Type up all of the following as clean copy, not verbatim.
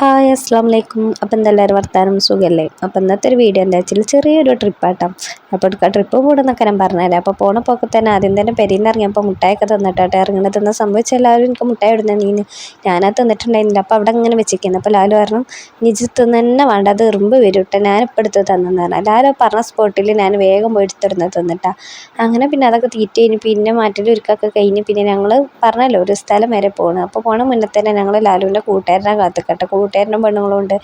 Hi അസ്സാം വലൈക്കും. അപ്പം എന്തെല്ലാവരും വർത്താനം സുഖമല്ലേ? അപ്പം ഇന്നത്തെ ഒരു വീഡിയോ എന്താ വെച്ചാൽ ചെറിയൊരു ട്രിപ്പാട്ടാം. അപ്പോൾ ട്രിപ്പ് കൂടുന്നൊക്കെ ഞാൻ പറഞ്ഞതല്ലേ. അപ്പോൾ പോണ പോക്കെ തന്നെ ആദ്യം തന്നെ പെരിയിൽ നിന്ന് ഇറങ്ങിയപ്പോൾ മുട്ടായൊക്കെ തന്നിട്ടാട്ടെ ഇറങ്ങുന്നത്. തിന്ന സംഭവിച്ച എല്ലാവരും എനിക്ക് മുട്ടായി ഇടുന്ന നീന് ഞാനത് തന്നിട്ടുണ്ടായിരുന്നില്ല. അപ്പോൾ അവിടെ ഇങ്ങനെ വെച്ചിരിക്കുന്നത്. അപ്പോൾ ലാലു പറഞ്ഞു നിജ് തന്നെ വേണ്ട, അത് എറുമ്പ് വരും കേട്ടോ, ഞാനിപ്പോൾ എടുത്ത് തന്നെന്ന് പറഞ്ഞു. ലാലു പറഞ്ഞ സ്പോട്ടിൽ ഞാൻ വേഗം പോയി എടുത്തിടുന്നത് തന്നിട്ടാ. അങ്ങനെ പിന്നെ അതൊക്കെ തീറ്റ കഴിഞ്ഞ് പിന്നെ മാറ്റലൊരുക്കൊക്കെ കഴിഞ്ഞ് പിന്നെ ഞങ്ങൾ പറഞ്ഞല്ലോ ഒരു സ്ഥലം വരെ പോകണം. അപ്പോൾ പോണ മുന്നേ തന്നെ ഞങ്ങൾ ലാലുവിൻ്റെ കൂട്ടുകാരനെ കാത്തുക്കട്ടെ. കൂട്ടുകാരനും പെണ്ണുങ്ങളുണ്ട്.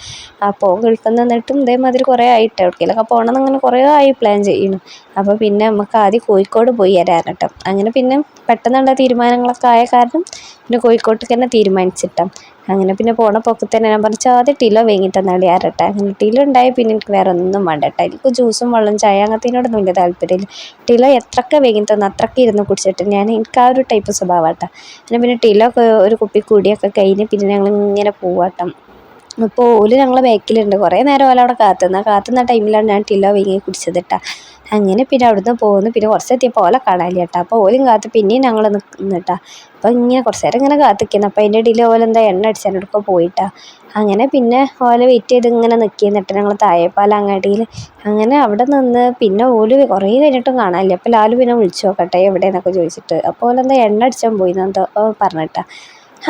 അപ്പോൾ ഗൾഫിൽ നിന്നിട്ടും ഇതേമാതിരി കുറേ ആയിട്ട് എവിടേക്കെങ്കിലൊക്കെ പോകണമെന്ന് അങ്ങനെ കുറേ ആയി പ്ലാൻ ചെയ്യുന്നു. അപ്പോൾ പിന്നെ നമുക്ക് ആദ്യം കോഴിക്കോട് പോയി വരാൻ കേട്ടോ. അങ്ങനെ പിന്നെ പെട്ടെന്നുള്ള തീരുമാനങ്ങളൊക്കെ ആയ കാരണം പിന്നെ കോഴിക്കോട്ടേക്ക് തന്നെ തീരുമാനിച്ചിട്ടാം. അങ്ങനെ പിന്നെ പോണ പോക്ക് തന്നെ ഞാൻ പറഞ്ഞു ആദ്യം ടിലോ വാങ്ങി തന്നാളി ആരട്ടെ. അങ്ങനെ ടിലോ ഉണ്ടായി പിന്നെ എനിക്ക് വേറെ ഒന്നും വേണ്ട കേട്ടോ. എനിക്ക് ജ്യൂസും വെള്ളം ചായ അങ്ങനത്തേനോടൊന്നും വലിയ താല്പര്യമില്ല. ടിലോ എത്രയൊക്കെ വാങ്ങി തന്നു അത്രയ്ക്ക് ഇരുന്ന് കുടിച്ചിട്ട് എനിക്ക് ആ ഒരു ടൈപ്പ് സ്വഭാവം കേട്ടോ. അങ്ങനെ പിന്നെ ടിലോ ഒരു കുപ്പി കൂടിയൊക്കെ കഴിഞ്ഞ് പിന്നെ ഞങ്ങൾ ഇങ്ങനെ പോവാട്ടം. അപ്പോൾ ഓല് ഞങ്ങളെ ബാക്കിലുണ്ട്. കുറേ നേരം ഓല അവിടെ കാത്തുന്ന ടൈമിലാണ് ഞാൻ ടിലോ വാങ്ങി കുടിച്ചത് കേട്ടോ. അങ്ങനെ പിന്നെ അവിടുന്ന് പോകുന്നു. പിന്നെ കുറച്ച് എത്തിയപ്പോൾ ഓല കാണാനില്ല കേട്ടോ. അപ്പോൾ ഓലും കാത്ത് പിന്നെയും ഞങ്ങൾ നിന്നിട്ടാ. അപ്പോൾ ഇങ്ങനെ കുറച്ച് നേരം ഇങ്ങനെ കാത്തിക്കുന്നു. അപ്പോൾ അതിൻ്റെ ഇടയിൽ ഓലെന്താ എണ്ണ അടിച്ചതിനോടൊക്കെ പോയിട്ടാ. അങ്ങനെ പിന്നെ ഓല വെയിറ്റ് ചെയ്ത് ഇങ്ങനെ നിൽക്കുന്നിട്ട് ഞങ്ങൾ താഴെപ്പാല അങ്ങാടിയിൽ അങ്ങനെ അവിടെ നിന്ന് പിന്നെ ഓല് കുറേ കഴിഞ്ഞിട്ടും കാണാനില്ല. അപ്പോൾ ലാലു പിന്നെ വിളിച്ചു നോക്കട്ടെ എവിടെയെന്നൊക്കെ ചോദിച്ചിട്ട്. അപ്പോൾ ഓലെന്താ എണ്ണ അടിച്ചാൻ പോയി എന്നെന്തോ പറഞ്ഞിട്ടാ.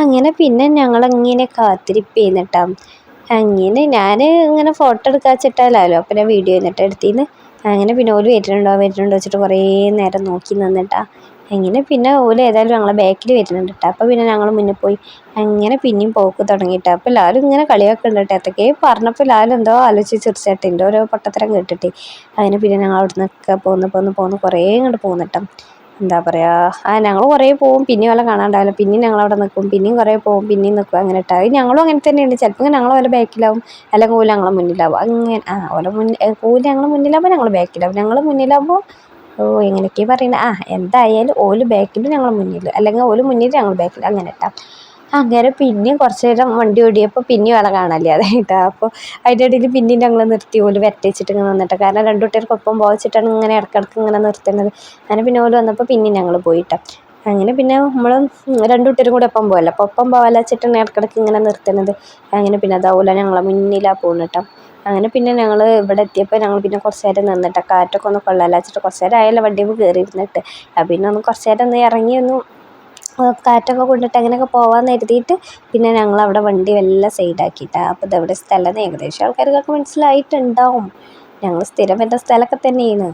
അങ്ങനെ പിന്നെ ഞങ്ങളിങ്ങനെ കാത്തിരിപ്പ് ചെയ്യുന്നിട്ടാ. അങ്ങനെ ഞാൻ ഇങ്ങനെ ഫോട്ടോ എടുക്കാൻ വെച്ചിട്ടല്ലോ. അപ്പോൾ ഞാൻ വീഡിയോ എന്നിട്ട് എടുത്തിന്ന്. അങ്ങനെ പിന്നെ ഓല് വരുന്നുണ്ടോ വെച്ചിട്ട് കുറേ നേരം നോക്കി നിന്നിട്ടാ. അങ്ങനെ പിന്നെ ഓല് ഏതായാലും ഞങ്ങളെ ബാക്കിൽ വരുന്നുണ്ട് കേട്ടോ. അപ്പോൾ പിന്നെ ഞങ്ങൾ മുന്നിൽ പോയി അങ്ങനെ പിന്നെയും പോക്ക് തുടങ്ങിയിട്ടാ. അപ്പോൾ ലാലും ഇങ്ങനെ കളിയൊക്കെ ഉണ്ട് കേട്ടോ. എന്തൊക്കെ പറഞ്ഞപ്പോൾ ലാലും എന്തോ ആലോചിച്ച് ചിരിച്ചിട്ട് എൻ്റെ ഓരോ പൊട്ടത്തരം കേട്ടിട്ട്. അങ്ങനെ പിന്നെ ഞങ്ങൾ അവിടെ നിന്നൊക്കെ പോന്ന് കുറേ ഇങ്ങോട്ട് പോന്നിട്ടാ. എന്താ പറയുക, ഞങ്ങൾ കുറേ പോവും പിന്നെയും വല്ല കാണാണ്ടാവില്ല. പിന്നെയും ഞങ്ങളവിടെ നിൽക്കും, പിന്നെയും കുറേ പോവും, പിന്നെയും നിൽക്കും. അങ്ങനെ ഇട്ടാ ഞങ്ങളും അങ്ങനെ തന്നെയുണ്ട്. ചിലപ്പോൾ ഞങ്ങൾ ഓല ബാക്കിലാവും, അല്ലെങ്കിൽ ഓല് ഞങ്ങളെ മുന്നിലാവും. അങ്ങനെ ഓല ഓല് ഞങ്ങളെ മുന്നിലാവുമ്പോൾ ഞങ്ങൾ ബാക്കിലാവും, ഞങ്ങൾ മുന്നിലാവുമ്പോൾ എങ്ങനെയൊക്കെയാണ് പറയുന്നത്. എന്തായാലും ഓല് ബാക്കിലും ഞങ്ങൾ മുന്നിൽ, അല്ലെങ്കിൽ ഓല് മുന്നിൽ ഞങ്ങൾ ബാക്കിൽ, അങ്ങനെ ഇട്ടാ. അങ്ങനെ പിന്നെയും കുറച്ച് നേരം വണ്ടി ഓടിയപ്പോൾ പിന്നെയും ആളെ കാണാനില്ല അതായിട്ടാ. അപ്പോൾ അതിൻ്റെ ഇടയിൽ പിന്നെയും ഞങ്ങൾ നിർത്തി ഓല് വെച്ചിട്ട് ഇങ്ങനെ നിന്നിട്ട്. കാരണം രണ്ടു കുട്ടികൾക്കൊപ്പം പോയിച്ചിട്ടാണ് ഇങ്ങനെ ഇടയ്ക്കിടയ്ക്ക് ഇങ്ങനെ നിർത്തുന്നത്. അങ്ങനെ പിന്നെ ഓല് വന്നപ്പോൾ പിന്നെയും ഞങ്ങൾ പോയിട്ടാ. അങ്ങനെ പിന്നെ നമ്മൾ രണ്ടു കുട്ടികളും കൂടെ ഒപ്പം പോകല്ലോ. അപ്പോൾ ഒപ്പം പോകാല വെച്ചിട്ടാണ് ഇടയ്ക്കിടയ്ക്ക് ഇങ്ങനെ നിർത്തുന്നത്. അങ്ങനെ പിന്നെ അതാവൂല ഞങ്ങളെ മുന്നിലാണ് പോകുന്നത് കേട്ടോ. അങ്ങനെ പിന്നെ ഞങ്ങൾ ഇവിടെ എത്തിയപ്പോൾ ഞങ്ങൾ പിന്നെ കുറച്ച് നേരം നിന്നിട്ട് കാറ്റൊക്കെ ഒന്ന് കൊള്ളാല വെച്ചിട്ട് കുറച്ച് നേരം ആയാലും വണ്ടിയിൽ കയറി ഇരുന്നിട്ട്. പിന്നെ ഒന്ന് കുറച്ച് നേരം ഒന്ന് ഇറങ്ങി ഒന്ന് കാറ്റൊക്കെ കൊണ്ടിട്ട് അങ്ങനെയൊക്കെ പോകാമെന്ന് കരുതിയിട്ട് പിന്നെ ഞങ്ങൾ അവിടെ വണ്ടി എല്ലാം സൈഡാക്കിയിട്ടാണ്. അപ്പോൾ ഇതെവിടെ സ്ഥലം ഏകദേശം ആൾക്കാർക്കൊക്കെ മനസ്സിലായിട്ടുണ്ടാവും. ഞങ്ങൾ സ്ഥിരം എൻ്റെ സ്ഥലമൊക്കെ തന്നെയാണ്.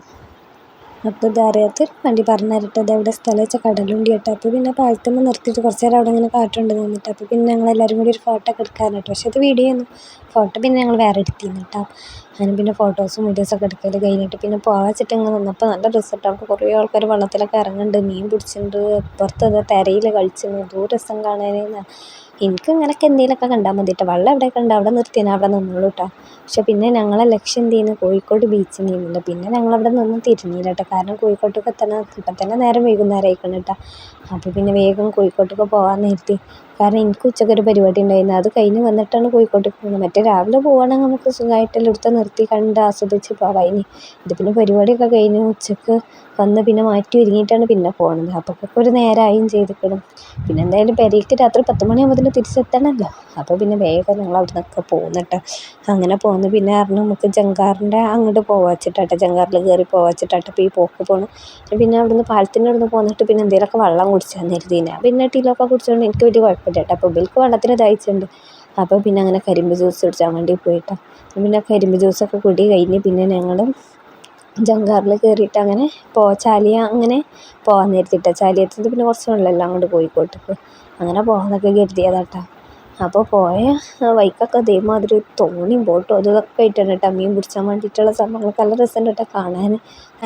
അപ്പോൾ ഇതറിയാത്തൊരു വണ്ടി പറഞ്ഞു തരട്ടെ ഇതെവിടെ സ്ഥലം വെച്ചാൽ കടലുണ്ടി കേട്ടോ. അപ്പോൾ പിന്നെ പാലത്തുമ്പോൾ നിർത്തിയിട്ട് കുറച്ച് നേരം അവിടെ ഇങ്ങനെ കാറ്റുണ്ട് നിന്നിട്ട്. അപ്പോൾ പിന്നെ ഞങ്ങൾ എല്ലാവരും കൂടി ഒരു ഫോട്ടോ ഒക്കെ എടുക്കാറുണ്ട് കേട്ടോ. പക്ഷേ അത് വീഡിയോ ചെയ്യുന്നു, ഫോട്ടോ പിന്നെ ഞങ്ങൾ വേറെ എടുത്തിരുന്നു കേട്ടോ. അങ്ങനെ പിന്നെ ഫോട്ടോസും വീഡിയോസൊക്കെ എടുക്കൽ കഴിഞ്ഞിട്ട് പിന്നെ പോകാൻ വെച്ചിട്ട് ഇങ്ങനെ നിന്നപ്പോൾ നല്ല രസമായിട്ട് നമുക്ക് കുറേ ആൾക്കാർ വെള്ളത്തിലൊക്കെ ഇറങ്ങുന്നുണ്ട്, മീൻ പിടിച്ചിട്ടുണ്ട്, പുറത്ത് തിരയിൽ കളിച്ചിട്ടുണ്ട്. എന്തോ രസം കാണാനെന്ന്. എനിക്ക് ഇങ്ങനെയൊക്കെ എന്തെങ്കിലുമൊക്കെ കണ്ടാൽ മതി കേട്ടോ. വെള്ളം എവിടെയൊക്കെ ഉണ്ട് അവിടെ നിർത്തിയാൽ അവിടെ നിന്നോളൂ കേട്ടോ. പക്ഷെ പിന്നെ ഞങ്ങളെ ലക്ഷ്യം എന്ത് ചെയ്യുന്നു കോഴിക്കോട് ബീച്ചിൽ നിന്നില്ല. പിന്നെ ഞങ്ങളവിടെ നിന്ന് തിരിഞ്ഞില്ല കേട്ടോ. കാരണം കോഴിക്കോട്ടേക്ക് എത്തണം ഇപ്പം തന്നെ നേരം വൈകുന്നേരം ആയിക്കണം കേട്ടോ. അപ്പോൾ പിന്നെ വേഗം കോഴിക്കോട്ടേക്ക് പോകാൻ നിർത്തി. കാരണം എനിക്ക് ഉച്ചയ്ക്കൊരു പരിപാടി ഉണ്ടായിരുന്നു, അത് കഴിഞ്ഞ് വന്നിട്ടാണ് കോഴിക്കോട്ടേക്ക് പോകുന്നത്. മറ്റേ രാവിലെ പോവുകയാണെങ്കിൽ നമുക്ക് സുഖമായിട്ടെല്ലാം എടുത്ത് നിർത്തി കണ്ട് ആസ്വദിച്ച് പോകാം. ഇത് പിന്നെ പരിപാടിയൊക്കെ കഴിഞ്ഞ് ഉച്ചയ്ക്ക് വന്ന് പിന്നെ മാറ്റി ഒരുങ്ങിയിട്ടാണ് പിന്നെ പോകുന്നത്. അപ്പോൾ ഒരു നേരമായും ചെയ്തിക്കണം. പിന്നെ എന്തായാലും പെരേക്ക് രാത്രി 10 മണിയാകുമ്പോൾ തിരിച്ചെത്തണമല്ലോ. അപ്പോൾ പിന്നെ വേഗം ഞങ്ങൾ അവിടെ നിന്നൊക്കെ പോകുന്നിട്ട്. അങ്ങനെ പോകുന്നു. പിന്നെ പറഞ്ഞു നമുക്ക് ജങ്കാറിൻ്റെ അങ്ങോട്ട് പോകാൻ വെച്ചിട്ടാട്ടെ, ജങ്കാറിൽ കയറി പോകാൻ വെച്ചിട്ടാട്ടെ ഇപ്പോൾ ഈ പോക്ക് പോകണം. പിന്നെ അവിടുന്ന് പാലത്തിൻ്റെ അവിടുന്ന് പോന്നിട്ട് പിന്നെ എന്തെങ്കിലുമൊക്കെ വെള്ളം കുടിച്ചാൽ കരുതിയില്ല. പിന്നെ ടീലൊക്കെ കുടിച്ചുകൊണ്ട് എനിക്ക് വലിയ കുഴപ്പമില്ല കേട്ടോ. അപ്പോൾ ഇവർക്ക് വെള്ളത്തിന് ദാഹിച്ചിട്ടുണ്ട്. അപ്പോൾ പിന്നെ അങ്ങനെ കരിമ്പ് ജ്യൂസ് കുടിച്ചാൽ വേണ്ടി പോയിട്ടോ. പിന്നെ കരിമ്പ് ജ്യൂസൊക്കെ കുടി കഴിഞ്ഞ് പിന്നെ ഞങ്ങൾ ജങ്കാറിൽ കയറിയിട്ട് അങ്ങനെ ചാലിയ അങ്ങനെ പോകാൻ നേരത്തിട്ട ചാലിയത്തിൽ പിന്നെ കുറച്ച് വെള്ളമെല്ലാം അങ്ങോട്ട് കോഴിക്കോട്ടേക്ക് അങ്ങനെ പോകാമെന്നൊക്കെ കരുതിയതാട്ടോ. അപ്പോൾ പോയ വൈക്കൊക്കെ അതേമാതിരി തോണിയും ബോട്ടും അതൊക്കെ ആയിട്ടാണ് കേട്ടോ മീൻ പിടിച്ചാൻ വേണ്ടിയിട്ടുള്ള സംഭവങ്ങളൊക്കെ നല്ല രസമുണ്ട് കേട്ടോ കാണാൻ.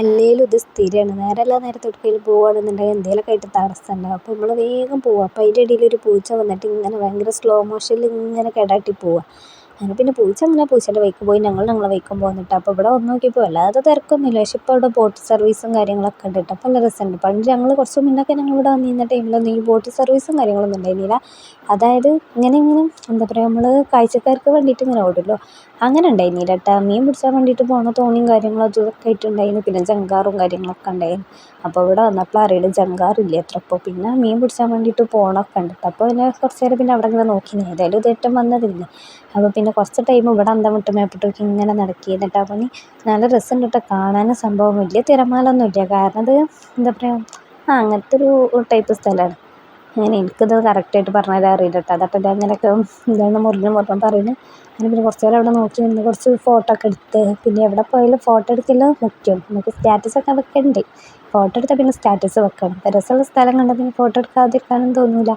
അല്ലെങ്കിലും ഇത് സ്ഥിരമാണ്, നേരെല്ലാം നേരത്തെ എവിടേക്കെങ്കിലും പോവുകയാണെന്നുണ്ടെങ്കിൽ എന്തെങ്കിലുമൊക്കെ ആയിട്ട് തടസ്സമുണ്ടാവും. അപ്പോൾ നമ്മൾ വേഗം പോവുക. അപ്പോൾ അതിൻ്റെ ഇടയിൽ ഒരു പൂച്ച വന്നിട്ട് ഇങ്ങനെ ഭയങ്കര സ്ലോ മോഷനിൽ ഇങ്ങനെ കേടാട്ടി പോവുക. അങ്ങനെ പിന്നെ പൂച്ച അങ്ങനെ പൂച്ചേൻ്റെ വഴിക്ക് പോയി, ഞങ്ങളെ വഴിക്കും പോന്നിട്ട്. അപ്പോൾ ഇവിടെ വന്ന് നോക്കിയപ്പോൾ വല്ലാതെ തിരക്കൊന്നുമില്ല. പക്ഷെ ഇപ്പോൾ ഇവിടെ ബോട്ട് സർവീസും കാര്യങ്ങളൊക്കെ ഉണ്ട് കേട്ടോ. അപ്പോൾ നല്ല രസമുണ്ട്. പണ്ട് ഞങ്ങൾ കുറച്ച് മുന്നൊക്കെ ഞങ്ങളിവിടെ വന്നിരുന്ന ടൈമിലൊന്നും ഈ ബോട്ട് സർവീസും കാര്യങ്ങളൊന്നും ഉണ്ടായിരുന്നില്ല. അതായത് ഇങ്ങനെ എന്താ പറയുക, നമ്മൾ കാഴ്ചക്കാർക്ക് വേണ്ടിയിട്ട് ഇങ്ങനെ ഓടുമല്ലോ, അങ്ങനെ ഉണ്ടായിരുന്നില്ല കേട്ടോ. മീൻ പിടിച്ചാൻ വേണ്ടിയിട്ട് പോകുന്ന തോണിയും കാര്യങ്ങളും അതും ഇതൊക്കെ ആയിട്ടുണ്ടായിരുന്നു. പിന്നെ ജങ്കാറും കാര്യങ്ങളൊക്കെ ഉണ്ടായിരുന്നു. അപ്പോൾ ഇവിടെ വന്നപ്പോൾ അറിയില്ല ജങ്കാറില്ല അത്ര. അപ്പോൾ പിന്നെ മീൻ പിടിച്ചാൻ വേണ്ടിയിട്ട് പോകണമൊക്കെ ഉണ്ട്. അപ്പോൾ പിന്നെ കുറച്ച് നേരം പിന്നെ അവിടെ ഇങ്ങനെ നോക്കി. ഏതായാലും ഇതേറ്റം വന്നതില്ലേ. അപ്പോൾ പിന്നെ കുറച്ച് ടൈം ഇവിടെ അന്തം വിട്ട് മേപ്പിട്ടൊക്കെ ഇങ്ങനെ നടക്കി. എന്നിട്ട് ആ പണി നല്ല രസമുണ്ട് കേട്ടോ കാണാനും. സംഭവം വലിയ തിരമാലൊന്നും ഇല്ല, കാരണം അത് എന്താ പറയുക, അങ്ങനത്തെ ഒരു ടൈപ്പ് സ്ഥലമാണ്. അങ്ങനെ എനിക്കിത് കറക്റ്റായിട്ട് പറഞ്ഞാൽ അറിയില്ല കേട്ടോ. അതപ്പോൾ ഇത് അങ്ങനെയൊക്കെ എന്താണ് മുറിഞ്ഞ് പറയുന്നത്. അങ്ങനെ പിന്നെ കുറച്ച് നേരം അവിടെ നോക്കി നിന്ന് കുറച്ച് ഫോട്ടോ ഒക്കെ എടുത്ത്. പിന്നെ എവിടെ പോയാലും ഫോട്ടോ എടുക്കല് മുഖ്യം. നമുക്ക് സ്റ്റാറ്റസൊക്കെ വെക്കണ്ടേ. ഫോട്ടോ എടുത്താൽ പിന്നെ സ്റ്റാറ്റസ് വെക്കണം. അപ്പോൾ രസമുള്ള സ്ഥലം കണ്ടാൽ പിന്നെ ഫോട്ടോ എടുക്കാതിരിക്കാനും തോന്നില്ല.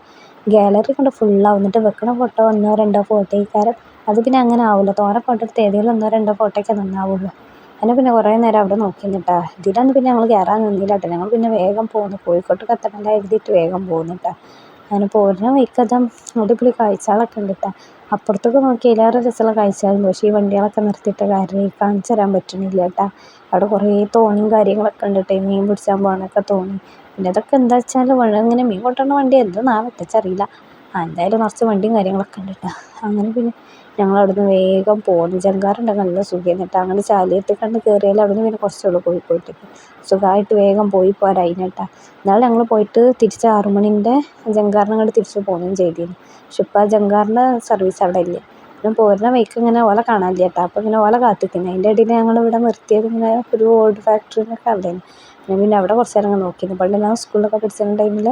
ഗാലറി കൊണ്ട് ഫുള്ളാവും. എന്നിട്ട് വെക്കണ ഫോട്ടോ 1-2 ഫോട്ടോയ്ക്കാരം. അത് പിന്നെ അങ്ങനെ ആവില്ല. തോനെ ഫോട്ടോ എടുത്ത് ഏതെങ്കിലും 1-2 ഫോട്ടോയൊക്കെ നന്നാവുള്ളൂ. അങ്ങനെ പിന്നെ കുറേ നേരം അവിടെ നോക്കി നിന്നിട്ടാ. ഇതിലൊന്നും പിന്നെ ഞങ്ങൾ കയറാൻ നിന്നില്ല കേട്ടോ. ഞങ്ങൾ പിന്നെ വേഗം പോന്നു. കോഴിക്കോട്ടേക്ക് എത്തണ്ട എഴുതിയിട്ട് വേഗം പോന്നിട്ടാ. അങ്ങനെ പോരുന്ന വഴിക്കതാ അടിപൊളി കാഴ്ചകളൊക്കെ ഉണ്ട് കേട്ടോ. അപ്പുറത്തൊക്കെ നോക്കി അതിലേറെ രസമുള്ള കാഴ്ചകളുണ്ട്. പക്ഷേ ഈ വണ്ടികളൊക്കെ നിർത്തിയിട്ട് കാരണം കാണിച്ചു തരാൻ പറ്റണില്ല കേട്ടോ. അവിടെ കുറേ തോണിയും കാര്യങ്ങളൊക്കെ ഉണ്ട് കേട്ടോ. മീൻ പിടിച്ചാൻ പോകാനൊക്കെ തോണി. പിന്നെ അതൊക്കെ എന്താ വെച്ചാൽ ഇങ്ങനെ മീൻ കൊണ്ടുവരുന്ന വണ്ടി എന്താണെന്നാണ് വെച്ചറിയില്ല. എന്തായാലും കുറച്ച് വണ്ടിയും കാര്യങ്ങളൊക്കെ ഉണ്ട് കേട്ടോ. അങ്ങനെ പിന്നെ ഞങ്ങൾ അവിടുന്ന് വേഗം പോന്നു. ജങ്കാറുണ്ടെങ്കിൽ നല്ല സുഖമായിരുന്നു കേട്ടോ. അങ്ങനെ ചാലിയത്ത് കണ്ട് കയറിയാൽ അവിടുന്ന് പിന്നെ കുറച്ചുള്ളൂ കോഴിക്കോട്ടേക്ക്. സുഖമായിട്ട് വേഗം പോയി പോരായിന് കേട്ടോ. എന്നാലും ഞങ്ങൾ പോയിട്ട് തിരിച്ച് 6 മണിൻ്റെ ജങ്കാറിന് അങ്ങോട്ട് തിരിച്ച് പോവുകയും ചെയ്തിരുന്നു. പക്ഷെ ഇപ്പോൾ ആ ജങ്കാറിൻ്റെ സർവീസ് അവിടെ ഇല്ല. പിന്നെ പോരുന്ന വഴിക്ക് ഇങ്ങനെ ഓല കാണാനില്ല കേട്ടോ. അപ്പോൾ ഇങ്ങനെ ഓല കാത്തിരിക്കുന്നത്. അതിൻ്റെ ഇടയിൽ ഞങ്ങളിവിടെ നിർത്തിയത് ഇങ്ങനെ ഒരു ഓട് ഫാക്ടറിന്നൊക്കെ അവിടെയാണ്. പിന്നെ അവിടെ കുറച്ച് നേരം നോക്കിയിരുന്നു. പണ്ട് ഞാൻ സ്കൂളിലൊക്കെ പഠിച്ചിരുന്ന ടൈമിൽ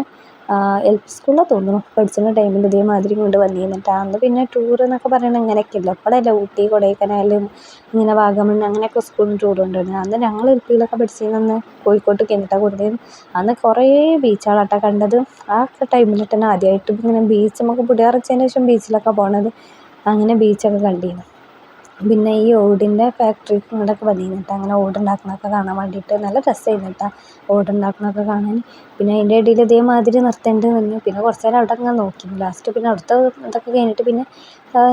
എൽ പി സ്കൂളിലാണ് തോന്നുന്നു പഠിച്ചിരുന്ന ടൈമിൽ ഇതേമാതിരി കൊണ്ട് വന്നിരുന്നിട്ട്. അന്ന് പിന്നെ ടൂർ എന്നൊക്കെ പറയുന്നത് ഇങ്ങനെയൊക്കെയല്ല. ഇപ്പോഴല്ലേ ഊട്ടി കൊടൈക്കനാലും ഇങ്ങനെ വാഗമൺ അങ്ങനെയൊക്കെ സ്കൂളിൽ നിന്ന് ടൂർ കൊണ്ടുവരുന്നത്. അന്ന് ഞങ്ങൾ എൽ പിയിലൊക്കെ പഠിച്ചിരുന്ന കോഴിക്കോട്ട് കഴിഞ്ഞിട്ടാണ് കൊണ്ടുവരുന്നത്. അന്ന് കുറേ ബീച്ചുകളാട്ടോ കണ്ടത്. ആ ടൈമിൽ തന്നെ ആദ്യമായിട്ട് ഇങ്ങനെ ബീച്ച് നമുക്ക് പുതിയാറച്ചതിന് ശേഷം ബീച്ചിലൊക്കെ പോണത്. അങ്ങനെ ബീച്ചൊക്കെ കണ്ടിരുന്നു. പിന്നെ ഈ ഓടിൻ്റെ ഫാക്ടറിക്ക് ഇങ്ങോട്ടൊക്കെ വന്നിരുന്നു കേട്ടോ. അങ്ങനെ ഓടുണ്ടാക്കണതൊക്കെ കാണാൻ വേണ്ടിയിട്ട് നല്ല രസമായിരുന്നു കേട്ടോ ഓടുണ്ടാക്കണതൊക്കെ കാണാൻ. പിന്നെ അതിൻ്റെ ഇടയിൽ ഇതേമാതിരി നിർത്തേണ്ടി വന്നു. പിന്നെ കുറച്ച് നേരം അവിടെ ഇങ്ങനെ നോക്കി. ലാസ്റ്റ് പിന്നെ അവിടുത്തെ ഇതൊക്കെ കഴിഞ്ഞിട്ട് പിന്നെ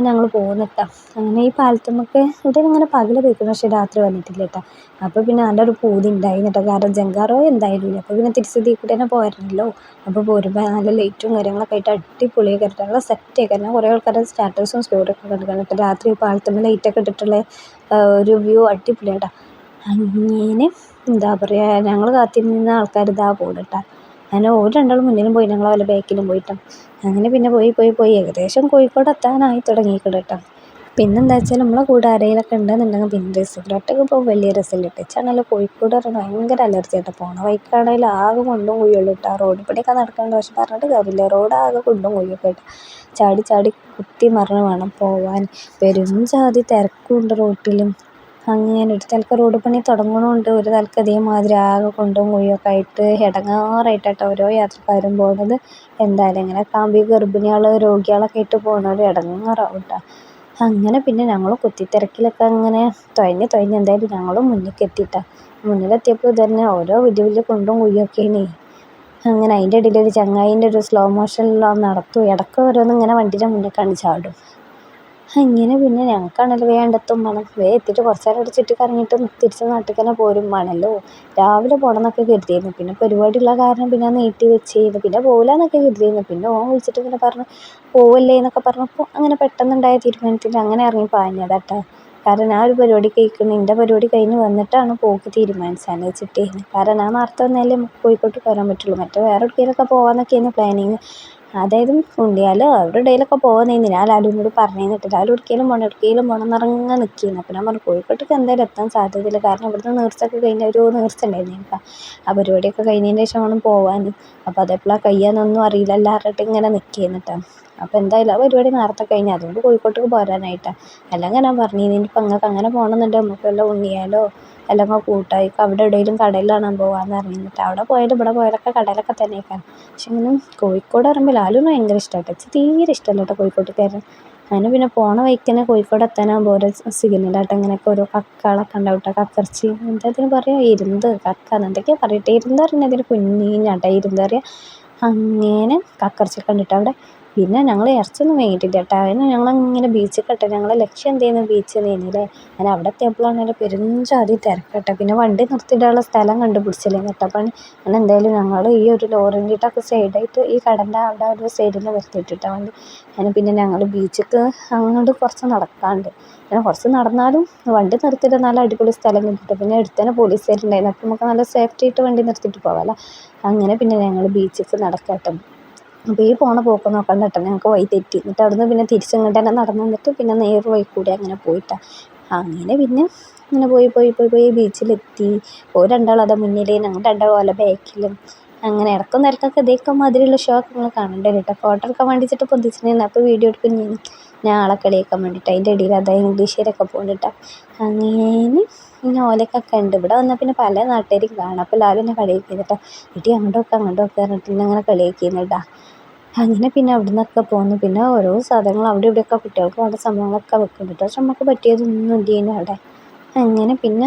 ഞങ്ങൾ പോകുന്നു കേട്ടോ. അങ്ങനെ ഈ പാലത്തുമ്മക്ക് ഇവിടെ ഇങ്ങനെ പകൽ പോയിക്കുന്നു, പക്ഷേ രാത്രി വന്നിട്ടില്ല കേട്ടോ. അപ്പോൾ പിന്നെ നല്ലൊരു പൂതി ഉണ്ടായിരുന്നു കേട്ടോ. കാരണം ജങ്കാറോ എന്തായാലും ഇല്ല. അപ്പോൾ പിന്നെ തിരിച്ച് ഇതിൽ കൂടെ തന്നെ പോരണല്ലോ. അപ്പോൾ പോരുമ്പോൾ നല്ല ലൈറ്റും കാര്യങ്ങളൊക്കെ ആയിട്ട് അടിപൊളിയൊക്കെ ആയിട്ട് നല്ല സെറ്റൊക്കെ. ഞാൻ കുറേ ആൾക്കാരുടെ സ്റ്റാറ്റസും സ്റ്റോറിയൊക്കെ കണ്ടിട്ട് രാത്രി പാലത്തുമ്മ ലൈറ്റൊക്കെ ഇട്ടിട്ടുള്ള ഒരു വ്യൂ അടിപൊളിയാട്ടോ. അങ്ങനെ എന്താ പറയുക, ഞങ്ങൾ കാത്തിരുന്ന ആൾക്കാർ ഇതാ പോകും കേട്ടോ. അങ്ങനെ ഓര് രണ്ടാളും മുന്നിലും പോയി, ഞങ്ങൾ വല്ല ബാക്കിലും പോയിട്ടോ. അങ്ങനെ പിന്നെ പോയി ഏകദേശം കോഴിക്കോട് എത്താനായി തുടങ്ങിയിട്ടുണ്ട് കേട്ടോ. പിന്നെന്താ വെച്ചാൽ നമ്മളെ കൂടെ ആരെങ്കിലുമൊക്കെ ഉണ്ടെന്നുണ്ടെങ്കിൽ പിന്നെ രസമില്ല. ഒറ്റയ്ക്ക് പോകുമ്പോൾ വലിയ രസമില്ല കേട്ടോ. വെച്ചാണല്ലോ കോഴിക്കോട് പറഞ്ഞാൽ ഭയങ്കര അലർജി ആയിട്ട് പോകണ വഴിക്കാണെങ്കിൽ ആകെ കുണ്ടും കുഴിയുള്ളൂ കേട്ടോ. റോഡ് പണിയൊക്കെ നടക്കുന്നുണ്ട്, പക്ഷെ പറഞ്ഞിട്ട് കാര്യമില്ല. റോഡ് ആകെ കുണ്ടും കുഴിയൊക്കെ ആയിട്ട് ചാടി കുത്തി മറിഞ്ഞ് വേണം പോവാൻ. പെരും ജാതി തിരക്കുണ്ട് റോട്ടിലും. അങ്ങനെ ഒരു തലക്ക് റോഡ് പണി തുടങ്ങണമുണ്ട്, ഒരു തലക്ക് അതേമാതിരി ആകെ കുണ്ടും കുഴിയൊക്കെ ആയിട്ട് ഇടങ്ങാറായിട്ടാട്ടോ ഓരോ യാത്രക്കാരും പോകുന്നത്. എന്തായാലും ഇങ്ങനെ കാമ്പി ഗർഭിണികൾ രോഗികളൊക്കെ ആയിട്ട് പോകുന്നവർ ഇടങ്ങാറാവും കേട്ടോ. അങ്ങനെ പിന്നെ ഞങ്ങൾ കുത്തിത്തിരക്കിലൊക്കെ അങ്ങനെ തുഴഞ്ഞ് എന്തായാലും ഞങ്ങളും മുന്നിലേക്ക് എത്തിയിട്ടാ. മുന്നിലെത്തിയപ്പോൾ ഇതന്നെ ഓരോ വലിയ കുണ്ടും കുഴിയൊക്കെയാണ്. അങ്ങനെ അതിൻ്റെ ഇടയിൽ ഒരു ചങ്ങാതിൻ്റെ ഒരു സ്ലോ മോഷനിലുള്ള നടത്തും. ഇടയ്ക്ക് ഓരോന്നും ഇങ്ങനെ വണ്ടീൻ്റെ മുന്നിൽ ചാടും. അങ്ങനെ പിന്നെ ഞങ്ങൾക്കാണല്ലോ വേഗം വേണം. എത്തിയിട്ട് കുറച്ച് നേരം അവിടെ ചുറ്റിക്കറങ്ങിയിട്ട് തിരിച്ച് നാട്ടിൽ തന്നെ പോരും വേണമല്ലോ. രാവിലെ പോകണം എന്നൊക്കെ കരുതിയിരുന്നു. പിന്നെ പരിപാടിയുള്ള കാരണം പിന്നെ നീട്ടി വെച്ചിരുന്നു. പിന്നെ പോകില്ല എന്നൊക്കെ കരുതിയിരുന്നു. പിന്നെ ഓൻ വിളിച്ചിട്ട് ഇങ്ങനെ പറഞ്ഞു പോവല്ലേ എന്നൊക്കെ പറഞ്ഞപ്പോൾ അങ്ങനെ പെട്ടെന്നുണ്ടായ തീരുമാനത്തിൽ അങ്ങനെ ഇറങ്ങി പാഞ്ഞതാട്ടോ. കാരണം ഞാൻ ഒരു പരിപാടി എൻ്റെ പരിപാടി കഴിഞ്ഞ് വന്നിട്ടാണ് പോക്ക് തീരുമാനിച്ചതെന്ന് വെച്ചിട്ടായിരുന്നു. കാരണം ഞാൻ നേരത്തെ വന്നാലേ നമുക്ക് കോഴിക്കോട്ട് വരാൻ പറ്റുള്ളൂ. മറ്റേ വേറെ എവിടേക്കെങ്കിലുമൊക്കെ പോകാമെന്നൊക്കെയായിരുന്നു പ്ലാനിങ്. അതായത് ഉണ്ടിയാലോ അവരുടെ ഇടയിലൊക്കെ പോകുന്നതിന് ഞാൻ ലാലുവിനോട് പറഞ്ഞിട്ട് ലാലു എവിടേക്കെങ്കിലും പോകണം എന്നറിഞ്ഞ് നിൽക്കുന്നു. അപ്പോൾ ഞാൻ പറഞ്ഞു കോഴിക്കോട്ടേക്ക് എന്തായാലും എത്താൻ സാധ്യതയില്ല, കാരണം ഇവിടുന്ന് നേർച്ചയൊക്കെ കഴിഞ്ഞ ഒരു നേർച്ച ഉണ്ടായിരുന്നു എനിക്ക്. ആ പരിപാടിയൊക്കെ കഴിഞ്ഞതിന് ശേഷം വേണം പോകാൻ. അപ്പോൾ അതെപ്പോഴാണ് കഴിയാന്നൊന്നും അറിയില്ല എല്ലാവരുടെ ഇങ്ങനെ നിൽക്കുന്നിട്ടാ. അപ്പോൾ എന്തായാലും ആ പരിപാടി നേരത്തെ കഴിഞ്ഞു, അതുകൊണ്ട് കോഴിക്കോട്ടേക്ക് പോരാനായിട്ടാണ്. അല്ലെങ്കിൽ ഞാൻ പറഞ്ഞു ഇനിയിപ്പോൾ നിങ്ങൾക്ക് അങ്ങനെ പോകണമെന്നുണ്ടെങ്കിൽ നമുക്ക് വല്ല ഉണ്ണിയാലോ അല്ലെങ്കിൽ കൂട്ടായിക്കോ അവിടെ എവിടെയെങ്കിലും കടയിലാണ് പോകാമെന്ന് പറഞ്ഞിട്ട്. അവിടെ പോയാലും ഇവിടെ പോയാലൊക്കെ കടയിലൊക്കെ തന്നെയൊക്കെയാണ്. പക്ഷെ ഇങ്ങനെ കോഴിക്കോട് പറയുമ്പോൾ ലാലുവിന് ഭയങ്കര ഇഷ്ടമാട്ടോ. എനിക്ക് തീരെ ഇഷ്ടമല്ല കേട്ടോ കോഴിക്കോട്ടുകാരൻ. അങ്ങനെ പിന്നെ പോണ വഴിക്ക് തന്നെ കോഴിക്കോട് എത്താനാകുമ്പോൾ ഓരോ സിഗ്നലായിട്ട് അങ്ങനെയൊക്കെ ഓരോ കക്കകളൊക്കെ ഉണ്ടാവും കേട്ടോ. കക്കർച്ചി എന്താ ഇതിന് പറയുക, ഇരുന്ത് കക്ക എന്തൊക്കെയാണ് പറയട്ടെ. ഇരുന്ന് പറഞ്ഞാൽ ഇതിന് കുഞ്ഞിഞ്ഞാട്ടോ ഇരുന്ന് പറയുക. അങ്ങനെ കക്കർച്ചി കണ്ടിട്ട് അവിടെ പിന്നെ ഞങ്ങൾ ഇറച്ചിയൊന്നും വാങ്ങിയിട്ടില്ല കേട്ടോ. അതിന് ഞങ്ങളിങ്ങനെ ബീച്ചിൽ കേട്ടോ, ഞങ്ങളെ ലക്ഷ്യം എന്തായിരുന്നു ബീച്ച് തന്നെയായിരുന്നില്ലേ. അങ്ങനെ അവിടെ എത്തിയപ്പോഴാണ് പെരുംജാതി തിരക്കട്ടെ. പിന്നെ വണ്ടി നിർത്തിയിടാനുള്ള സ്ഥലം കണ്ടുപിടിച്ചില്ലേ കേട്ടോ. അപ്പം അങ്ങനെ എന്തായാലും ഞങ്ങൾ ഈ ഒരു ലോറിൻ്റെയൊക്കെ സൈഡായിട്ട് ഈ കടൻ്റെ അവിടെ ഒരു സൈഡിൽ നിർത്തിയിട്ടിട്ടാ വണ്ടി. അങ്ങനെ പിന്നെ ഞങ്ങൾ ബീച്ചിക്ക് അങ്ങോട്ട് കുറച്ച് നടക്കാണ്ട്, അങ്ങനെ കുറച്ച് നടന്നാലും വണ്ടി നിർത്തിയിട്ട് നല്ല അടിപൊളി സ്ഥലം കിട്ടും. പിന്നെ അടുത്ത് തന്നെ പോലീസുകാരുണ്ടായിരുന്നു, അപ്പം നമുക്ക് നല്ല സേഫ്റ്റി ആയിട്ട് വണ്ടി നിർത്തിയിട്ട് പോകാമല്ലോ. അങ്ങനെ പിന്നെ ഞങ്ങൾ ബീച്ചിക്ക് നടക്കട്ടെ. അപ്പോൾ ഈ പോണ പോക്ക് നോക്കണ്ട കേട്ടോ, ഞങ്ങൾക്ക് വഴി തെറ്റി. എന്നിട്ട് അവിടുന്ന് പിന്നെ തിരിച്ചിങ്ങോട്ട് തന്നെ നടന്നു വന്നിട്ട് പിന്നെ നേർ വഴി കൂടി അങ്ങനെ പോയിട്ടാ. അങ്ങനെ പിന്നെ ഇങ്ങനെ പോയി ബീച്ചിലെത്തി. ഓര് രണ്ടാളും അതാ മുന്നിൽ, ഞങ്ങൾ രണ്ടാളും ഓല ബാക്കിലും. അങ്ങനെ ഇടയ്ക്കൊക്കെ ഇതേക്കെ മാതിരിയുള്ള ഷോ ഒക്കെ നിങ്ങൾ കാണണ്ടേ കേട്ടോ. ഫോട്ടോ എടുക്കാൻ വേണ്ടിയിട്ട് പൊന്തിച്ചിട്ടുണ്ടായിരുന്നു. അപ്പോൾ വീഡിയോ എടുക്കും ഞാൻ ആളെ കളിയാക്കാൻ വേണ്ടിയിട്ട്. അതിൻ്റെ ഇടയിൽ അതാ ഇംഗ്ലീഷുകാരൊക്കെ പോകുന്നുണ്ടാ. അങ്ങനെ പിന്നെ ഓലക്കൊക്കെ ഉണ്ട്. ഇവിടെ വന്നാൽ പിന്നെ പല നാട്ടുകാരും കാണാം. അപ്പോൾ എല്ലാവരും എന്നെ കളിയാക്കിയിട്ടാ, ഇടി അങ്ങോട്ടൊക്കെ പറഞ്ഞിട്ട് ഇങ്ങനെ കളിയാക്കിയിരുന്നിട്ടാ. അങ്ങനെ പിന്നെ അവിടെ നിന്നൊക്കെ പോന്നു. പിന്നെ ഓരോ സാധനങ്ങൾ അവിടെ ഇവിടെയൊക്കെ കുട്ടികൾക്ക് വേണ്ട സംഭവങ്ങളൊക്കെ വെക്കുന്നുണ്ട്. പക്ഷെ നമുക്ക് പറ്റിയതൊന്നും ഇല്ലേനു അവിടെ. അങ്ങനെ പിന്നെ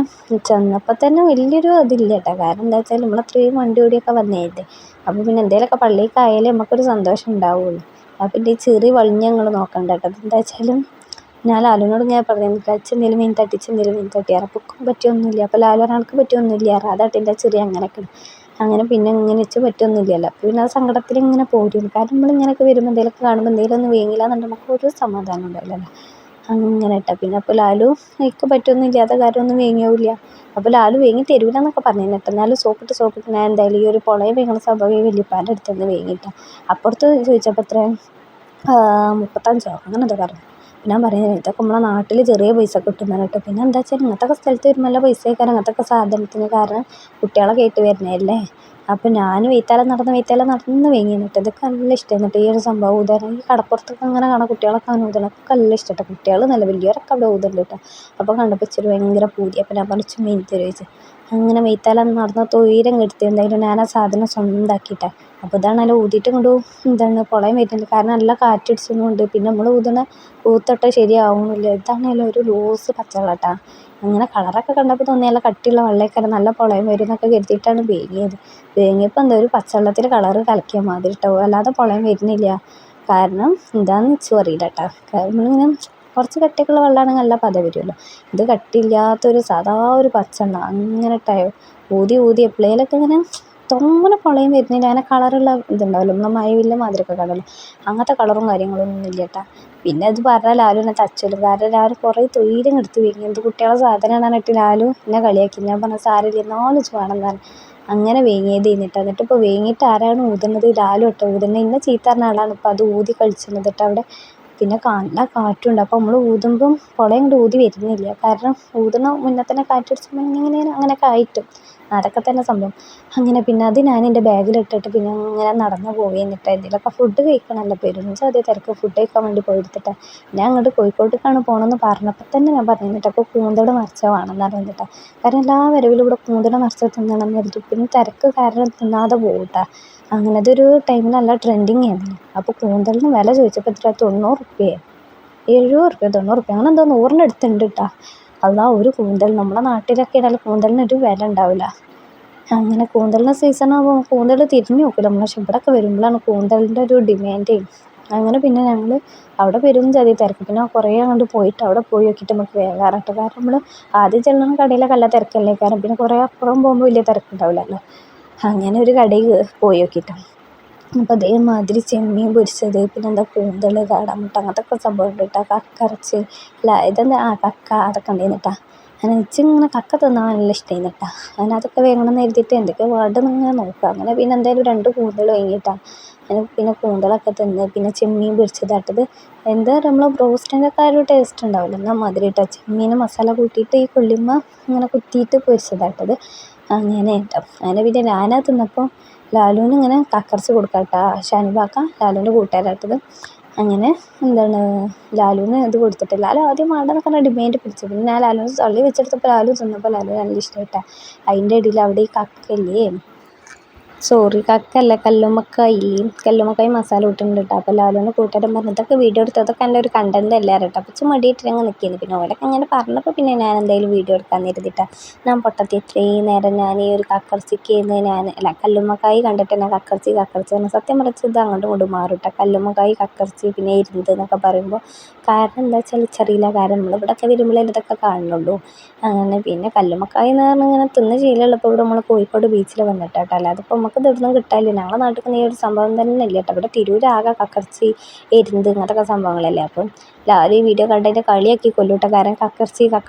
ചെന്നപ്പോൾ തന്നെ വലിയൊരു ഇതില്ല കേട്ടോ. കാരണം എന്താ വെച്ചാൽ നമ്മളത്രയും വണ്ടി ഓടിയൊക്കെ വന്നതല്ലേ. അപ്പോൾ പിന്നെ എന്തെങ്കിലുമൊക്കെ പള്ളിക്കായാലേ നമുക്കൊരു സന്തോഷം ഉണ്ടാവുള്ളൂ. അപ്പോൾ പിന്നെ ഈ ചെറിയ വളിഞ്ഞ ഞങ്ങൾ നോക്കണ്ട കേട്ടോ. എന്താ വെച്ചാലും ഞാൻ ലാലുവിനോട് ഇങ്ങനെ പറഞ്ഞു, ടച്ചെന്തെങ്കിലും മീൻ തട്ടി അറപ്പൊക്കെ പറ്റിയൊന്നുമില്ല. അപ്പോൾ ലാലു ഒരാൾക്ക് പറ്റിയൊന്നുമില്ല, അതാട്ടിൻ്റെ ചെറിയ അങ്ങനെയൊക്കെ. അങ്ങനെ പിന്നെ ഇങ്ങനെ വെച്ച് പറ്റിയൊന്നുമില്ലല്ലോ. അപ്പോൾ പിന്നെ ആ സങ്കടത്തിൽ ഇങ്ങനെ പോരും. കാരണം നമ്മളിങ്ങനെയൊക്കെ വരുമ്പോൾ എന്തെങ്കിലുമൊക്കെ കാണുമ്പോൾ എന്തെങ്കിലും ഒന്ന് വേങ്ങില്ല എന്നുണ്ടെങ്കിൽ നമുക്ക് ഒരു സമാധാനം ഉണ്ടാവില്ലല്ലോ. അങ്ങനെ ഇട്ടാ പിന്നെ അപ്പോൾ ലാലു എനിക്ക് പറ്റൊന്നും ഇല്ലാത്ത കാര്യമൊന്നും വേങ്ങിയാവില്ല. അപ്പോൾ ലാലു വേങ്ങി തരൂല എന്നൊക്കെ പറഞ്ഞിട്ട്, എന്നാലും സോപ്പിട്ട് ഞാൻ എന്തായാലും ഈ ഒരു പുളയെ വേങ്ങുന്ന സംഭവം വലിയപ്പാൻ്റെ അടുത്തുനിന്ന് വേങ്ങിയിട്ടാണ്. അപ്പുറത്ത് ചോദിച്ചപ്പോൾ എത്ര 35 അങ്ങനെ എന്താ പറഞ്ഞു. ഞാൻ പറയുന്നത് ഇതൊക്കെ നമ്മളെ നാട്ടിൽ ചെറിയ പൈസ കിട്ടുന്നതാണ് കേട്ടോ. പിന്നെ എന്താ വെച്ചാൽ ഇങ്ങനത്തെ സ്ഥലത്ത് വരുമ്പോൾ നല്ല പൈസ ആയിക്കാരം അങ്ങനത്തെ സാധനത്തിന്. കാരണം കുട്ടികളെ കയറ്റി വരുന്നതല്ലേ. അപ്പോൾ ഞാൻ വെയ്ത്താലെ നടന്ന് വേങ്ങിയിട്ട് ഇതൊക്കെ നല്ല ഇഷ്ടമാണ് കേട്ടോ. ഈ ഒരു സംഭവം ഊതാൻ ഈ കടപ്പുറത്തൊക്കെ അങ്ങനെ കാണാം, കുട്ടികളൊക്കെ അങ്ങനെ ഊതണൊക്കെ നല്ല ഇഷ്ടം കേട്ടോ. കുട്ടികൾ നല്ല വലിയവരൊക്കെ അവിടെ ഊതുന്നുണ്ട് കേട്ടോ. അപ്പോൾ കണ്ടപ്പോൾ ഇച്ചിരി ഭയങ്കര പൂതി. അപ്പോൾ ഞാൻ പറഞ്ഞു മെയിൻ ചോദിച്ചു. അങ്ങനെ വെയ്ത്താലെ നടന്ന തൊയിരം കെടുത്തി എന്തായാലും ഞാൻ ആ സാധനം സ്വന്തമാക്കിയിട്ടാണ്. അപ്പോൾ ഇതാണല്ലോ ഊതിയിട്ട് കൊണ്ട് പുളയും വരുന്നുണ്ട്. കാരണം നല്ല കാറ്റടിച്ചതുകൊണ്ട് പിന്നെ നമ്മൾ ഊത്തൊട്ട് ശരിയാവുന്നില്ല. ഇതാണല്ലോ ഒരു ലൂസ് പച്ചവെള്ളം കേട്ടോ. അങ്ങനെ കളറൊക്കെ കണ്ടപ്പോൾ തോന്നി നല്ല കട്ടിയുള്ള വെള്ളമൊക്കെ നല്ല പുളയും വരും എന്നൊക്കെ കരുതിയിട്ടാണ് വേങ്ങിയത്. വേങ്ങിയപ്പോൾ എന്താ ഒരു പച്ചവെള്ളത്തിൽ കളറ് കലക്കിയ മാതിരി കേട്ടോ. അല്ലാതെ പുളയും വരുന്നില്ല. കാരണം എന്താണെന്ന് വെച്ചും അറിയില്ല കേട്ടോ. നമ്മളിങ്ങനെ കുറച്ച് കട്ടിയൊക്കെയുള്ള വെള്ളമാണെങ്കിൽ നല്ല പത വരുമല്ലോ. ഇത് കട്ടിയില്ലാത്തൊരു സാധാ ഒരു പച്ചെണ്ണ അങ്ങനെ ഇട്ടായോ ഊതി എപ്പോഴേലൊക്കെ ഇങ്ങനെ തോനെ പുളയും വരുന്നില്ല. അങ്ങനെ കളറുള്ള ഇതുണ്ടാവില്ല, നമ്മൾ മഴവില്ല മാതിരിയൊക്കെ കാണുമല്ലോ, അങ്ങനത്തെ കളറും കാര്യങ്ങളൊന്നും ഇല്ല കേട്ടോ. പിന്നെ അത് പറഞ്ഞാൽ ലാലു എന്നെ തച്ചലും. കാരണം ലാലു കുറേ തൊയിരം എടുത്ത് വേങ്ങി. എന്ത് കുട്ടികളെ സാധനമാണ് ഇട്ട് ലാലു എന്നെ കളിയാക്കി. ഞാൻ പറഞ്ഞ സാരില്ല എന്നാലും വേണം പറഞ്ഞു. അങ്ങനെ വേങ്ങിയത് കഴിഞ്ഞിട്ട് എന്നിട്ട് ഇപ്പോൾ വേങ്ങിയിട്ട് ആരാണ് ഊതുന്നത്? ലാലു കേട്ടോ ഊതുന്നത്. ഇന്നെ ചീത്ത പറഞ്ഞ ആളാണ് ഇപ്പോൾ അത് ഊതി കളിച്ചിരുന്നത് കേട്ടോ അവിടെ. പിന്നെ നല്ല കാറ്റുണ്ട്. അപ്പോൾ നമ്മൾ ഊതുമ്പം പുളയും കൊണ്ട് ഊതി വരുന്നില്ല. കാരണം ഊതുന്ന മുന്നേ തന്നെ കാറ്റടിച്ചുമ്പോൾ ഇങ്ങനെ അങ്ങനെയൊക്കെ ആയിട്ടും അതൊക്കെ തന്നെ സംഭവം. അങ്ങനെ പിന്നെ അത് ഞാൻ എൻ്റെ ബാഗിലിട്ടിട്ട് പിന്നെ ഇങ്ങനെ നടന്ന് പോയി. എന്നിട്ട് എന്തെങ്കിലുമൊക്കെ ഫുഡ് കഴിക്കണമല്ലോ, പെരുംജാതി തിരക്ക്. ഫുഡ് കഴിക്കാൻ വേണ്ടി പോയെടുത്തിട്ട് ഞാൻ അങ്ങോട്ട് കോഴിക്കോട്ടേക്കാണ് പോകണമെന്ന് പറഞ്ഞപ്പോൾ തന്നെ ഞാൻ പറഞ്ഞിട്ട് അപ്പോൾ കൂന്തൽ നിറച്ച വേണമെന്ന് പറഞ്ഞിട്ടാണ്. കാരണം എല്ലാ വരവിലും ഇവിടെ കൂന്തൽ നിറച്ച തിന്നണം എന്ന്. പിന്നെ തിരക്ക് കാരണം തിന്നാതെ പോകും കേട്ടോ. അങ്ങനെ അതൊരു ടൈമിൽ നല്ല ട്രെൻഡിങ് ആയിരുന്നു. അപ്പോൾ കൂന്തലിന് വില ചോദിച്ചപ്പോൾ എത്ര 90 റുപ്യ 70 റുപ്യ 90 റുപ്യ അങ്ങനെ എന്തോ 100-ൻ്റെ അടുത്തുണ്ട് കേട്ടോ. അതാ ഒരു കൂന്തൽ നമ്മുടെ നാട്ടിലൊക്കെ ഇടാൻ കൂന്തലിനൊരു വില ഉണ്ടാവില്ല. അങ്ങനെ കൂന്തലിൻ്റെ സീസണാകുമ്പോൾ കൂന്തൽ തിരിഞ്ഞു നോക്കില്ല നമ്മൾ. പക്ഷെ ഇവിടെയൊക്കെ വരുമ്പോഴാണ് കൂന്തലിൻ്റെ ഒരു ഡിമാൻഡ്. അങ്ങനെ പിന്നെ ഞങ്ങൾ അവിടെ പെരുംജാതി തിരക്ക്. പിന്നെ കുറേ അങ്ങോട്ട് പോയിട്ട് അവിടെ പോയി നോക്കിയിട്ട് നമുക്ക് വേഗാറട്ടെ. കാരണം നമ്മൾ ആദ്യം ചെല്ലുന്ന കടയിലൊക്കെ നല്ല തിരക്കല്ലേ. കാരണം പിന്നെ കുറേ അപ്പുറം പോകുമ്പോൾ വലിയ തിരക്കുണ്ടാവില്ലല്ലോ. അങ്ങനെ ഒരു കടയിൽ പോയി നോക്കിയിട്ട് അപ്പോൾ അതേമാതിരി ചെമ്മീൻ പൊരിച്ചത്, പിന്നെ എന്താ കൂന്തൽ, കാടാമുട്ട അങ്ങനത്തെ സംഭവം ഉണ്ട് കേട്ടോ. കക്ക ഇറച്ചി ഇതെന്താ കക്ക അതൊക്കെ ഉണ്ടായിരുന്നു കേട്ടോ. അങ്ങനെ ഇച്ചിങ്ങനെ കക്ക തിന്നാൻ നല്ല ഇഷ്ടമായിരുന്നു കേട്ടോ. അങ്ങനെ അതൊക്കെ വേണമെന്ന് എഴുതിയിട്ട് എന്തൊക്കെയാണ് വേണ്ടതെന്ന് ഇങ്ങനെ നോക്കുക. അങ്ങനെ പിന്നെ എന്തായാലും 2 കൂന്തൽ വാങ്ങിയിട്ടാണ്. അങ്ങനെ പിന്നെ കൂന്തലൊക്കെ തിന്ന് പിന്നെ ചെമ്മീൻ പൊരിച്ചതാട്ടത്. എന്താ നമ്മൾ ബ്രോസ്റ്റിൻ്റെ ഒക്കെ ഒരു ടേസ്റ്റ് ഉണ്ടാവില്ല എന്നാൽ മാതിരി കേട്ടോ. ചെമ്മീൻ മസാല കൂട്ടിയിട്ട് ഈ കൊള്ളിമ്മ ഇങ്ങനെ കുത്തിയിട്ട് പൊരിച്ചതാട്ടത്. അങ്ങനെ കേട്ടോ. അങ്ങനെ പിന്നെ ഞാനത് തിന്നപ്പോൾ ലാലുവിന് ഇങ്ങനെ കക്കറച്ചി കൊടുക്കാം കേട്ടോ. ഷാനിബാക്ക ലാലുവിൻ്റെ കൂട്ടുകാരാട്ടത്. അങ്ങനെ എന്താണ് ലാലുവിന് ഇത് കൊടുത്തിട്ട് ലാലു ആദ്യം വേണ്ടെന്നൊക്കെ പറഞ്ഞാൽ ഡിമാൻഡ് പിടിച്ചു. പിന്നെ ഞാൻ ലാലുവിന് തള്ളി വെച്ചെടുത്തപ്പോൾ ലാലു തിന്നപ്പോൾ ലാലു നല്ല ഇഷ്ടമായിട്ടാണ്. അതിൻ്റെ ഇടയിൽ അവിടെ ഈ കക്കയില്ലേ സോറി കക്കല്ല കല്ലുമ്മക്കായി കല്ലുമ്മക്കായി മസാല കൂട്ടുന്നുണ്ട് കേട്ടോ. അപ്പോൾ ലാലുവിൻ്റെ കൂട്ടുകാരൻ പറഞ്ഞു ഇതൊക്കെ വീഡിയോ എടുത്തതൊക്കെ എൻ്റെ ഒരു കണ്ടന്റ് അല്ല കേട്ടോ. അപ്പോൾ മടിയിട്ട് ഞങ്ങൾ നിൽക്കുന്നു. പിന്നെ ഓലൊക്കെ അങ്ങനെ പറഞ്ഞപ്പോൾ പിന്നെ ഞാൻ എന്തായാലും വീഡിയോ എടുക്കാൻ കരുതിയിട്ടാ. ഞാൻ പൊട്ടത്തി ഇത്രയും നേരം ഞാൻ ഈ ഒരു കക്കർച്ചിക്ക് അല്ല കല്ലുമ്മക്കായി കണ്ടിട്ട് തന്നെ കക്കർച്ചി പറഞ്ഞു. സത്യം പറഞ്ഞാൽ ഇത് അങ്ങോട്ടും ഇങ്ങോട്ടും മാറും കേട്ടോ. കല്ലുമ്മക്കായി കക്കർച്ചി പിന്നെ ഇരുന്നത് എന്നൊക്കെ പറയുമ്പോൾ കാരണം എന്താ വെച്ചാൽ ചെറിയില്ല. കാരണം നമ്മളിവിടെയൊക്കെ വരുമ്പോഴേ ഇതൊക്കെ കാണുന്നുള്ളൂ. അങ്ങനെ പിന്നെ കല്ലുമ്മക്കായി എന്ന് പറഞ്ഞാൽ ഇങ്ങനെ തിന്ന് ശീലമുള്ളപ്പോൾ ഇവിടെ നമ്മൾ കോഴിക്കോട് ബീച്ചിൽ വന്നിട്ടാട്ടോ. അല്ലാതെ ഇപ്പോൾ നമുക്ക് ഇതൊന്നും കിട്ടാനില്ല. ഞങ്ങളുടെ നാട്ടിൽ ഈ ഒരു സംഭവം തന്നെ ഇല്ല കേട്ടോ. ഇവിടെ തിരൂരാകെ കക്കർച്ചി എരുന്ത് ഇങ്ങനത്തെ സംഭവങ്ങളല്ലേ. അപ്പം ലാലു ഈ വീഡിയോ കണ്ടതിൻ്റെ കളിയാക്കി കൊല്ലൂട്ട. കാരണം കക്കർച്ചി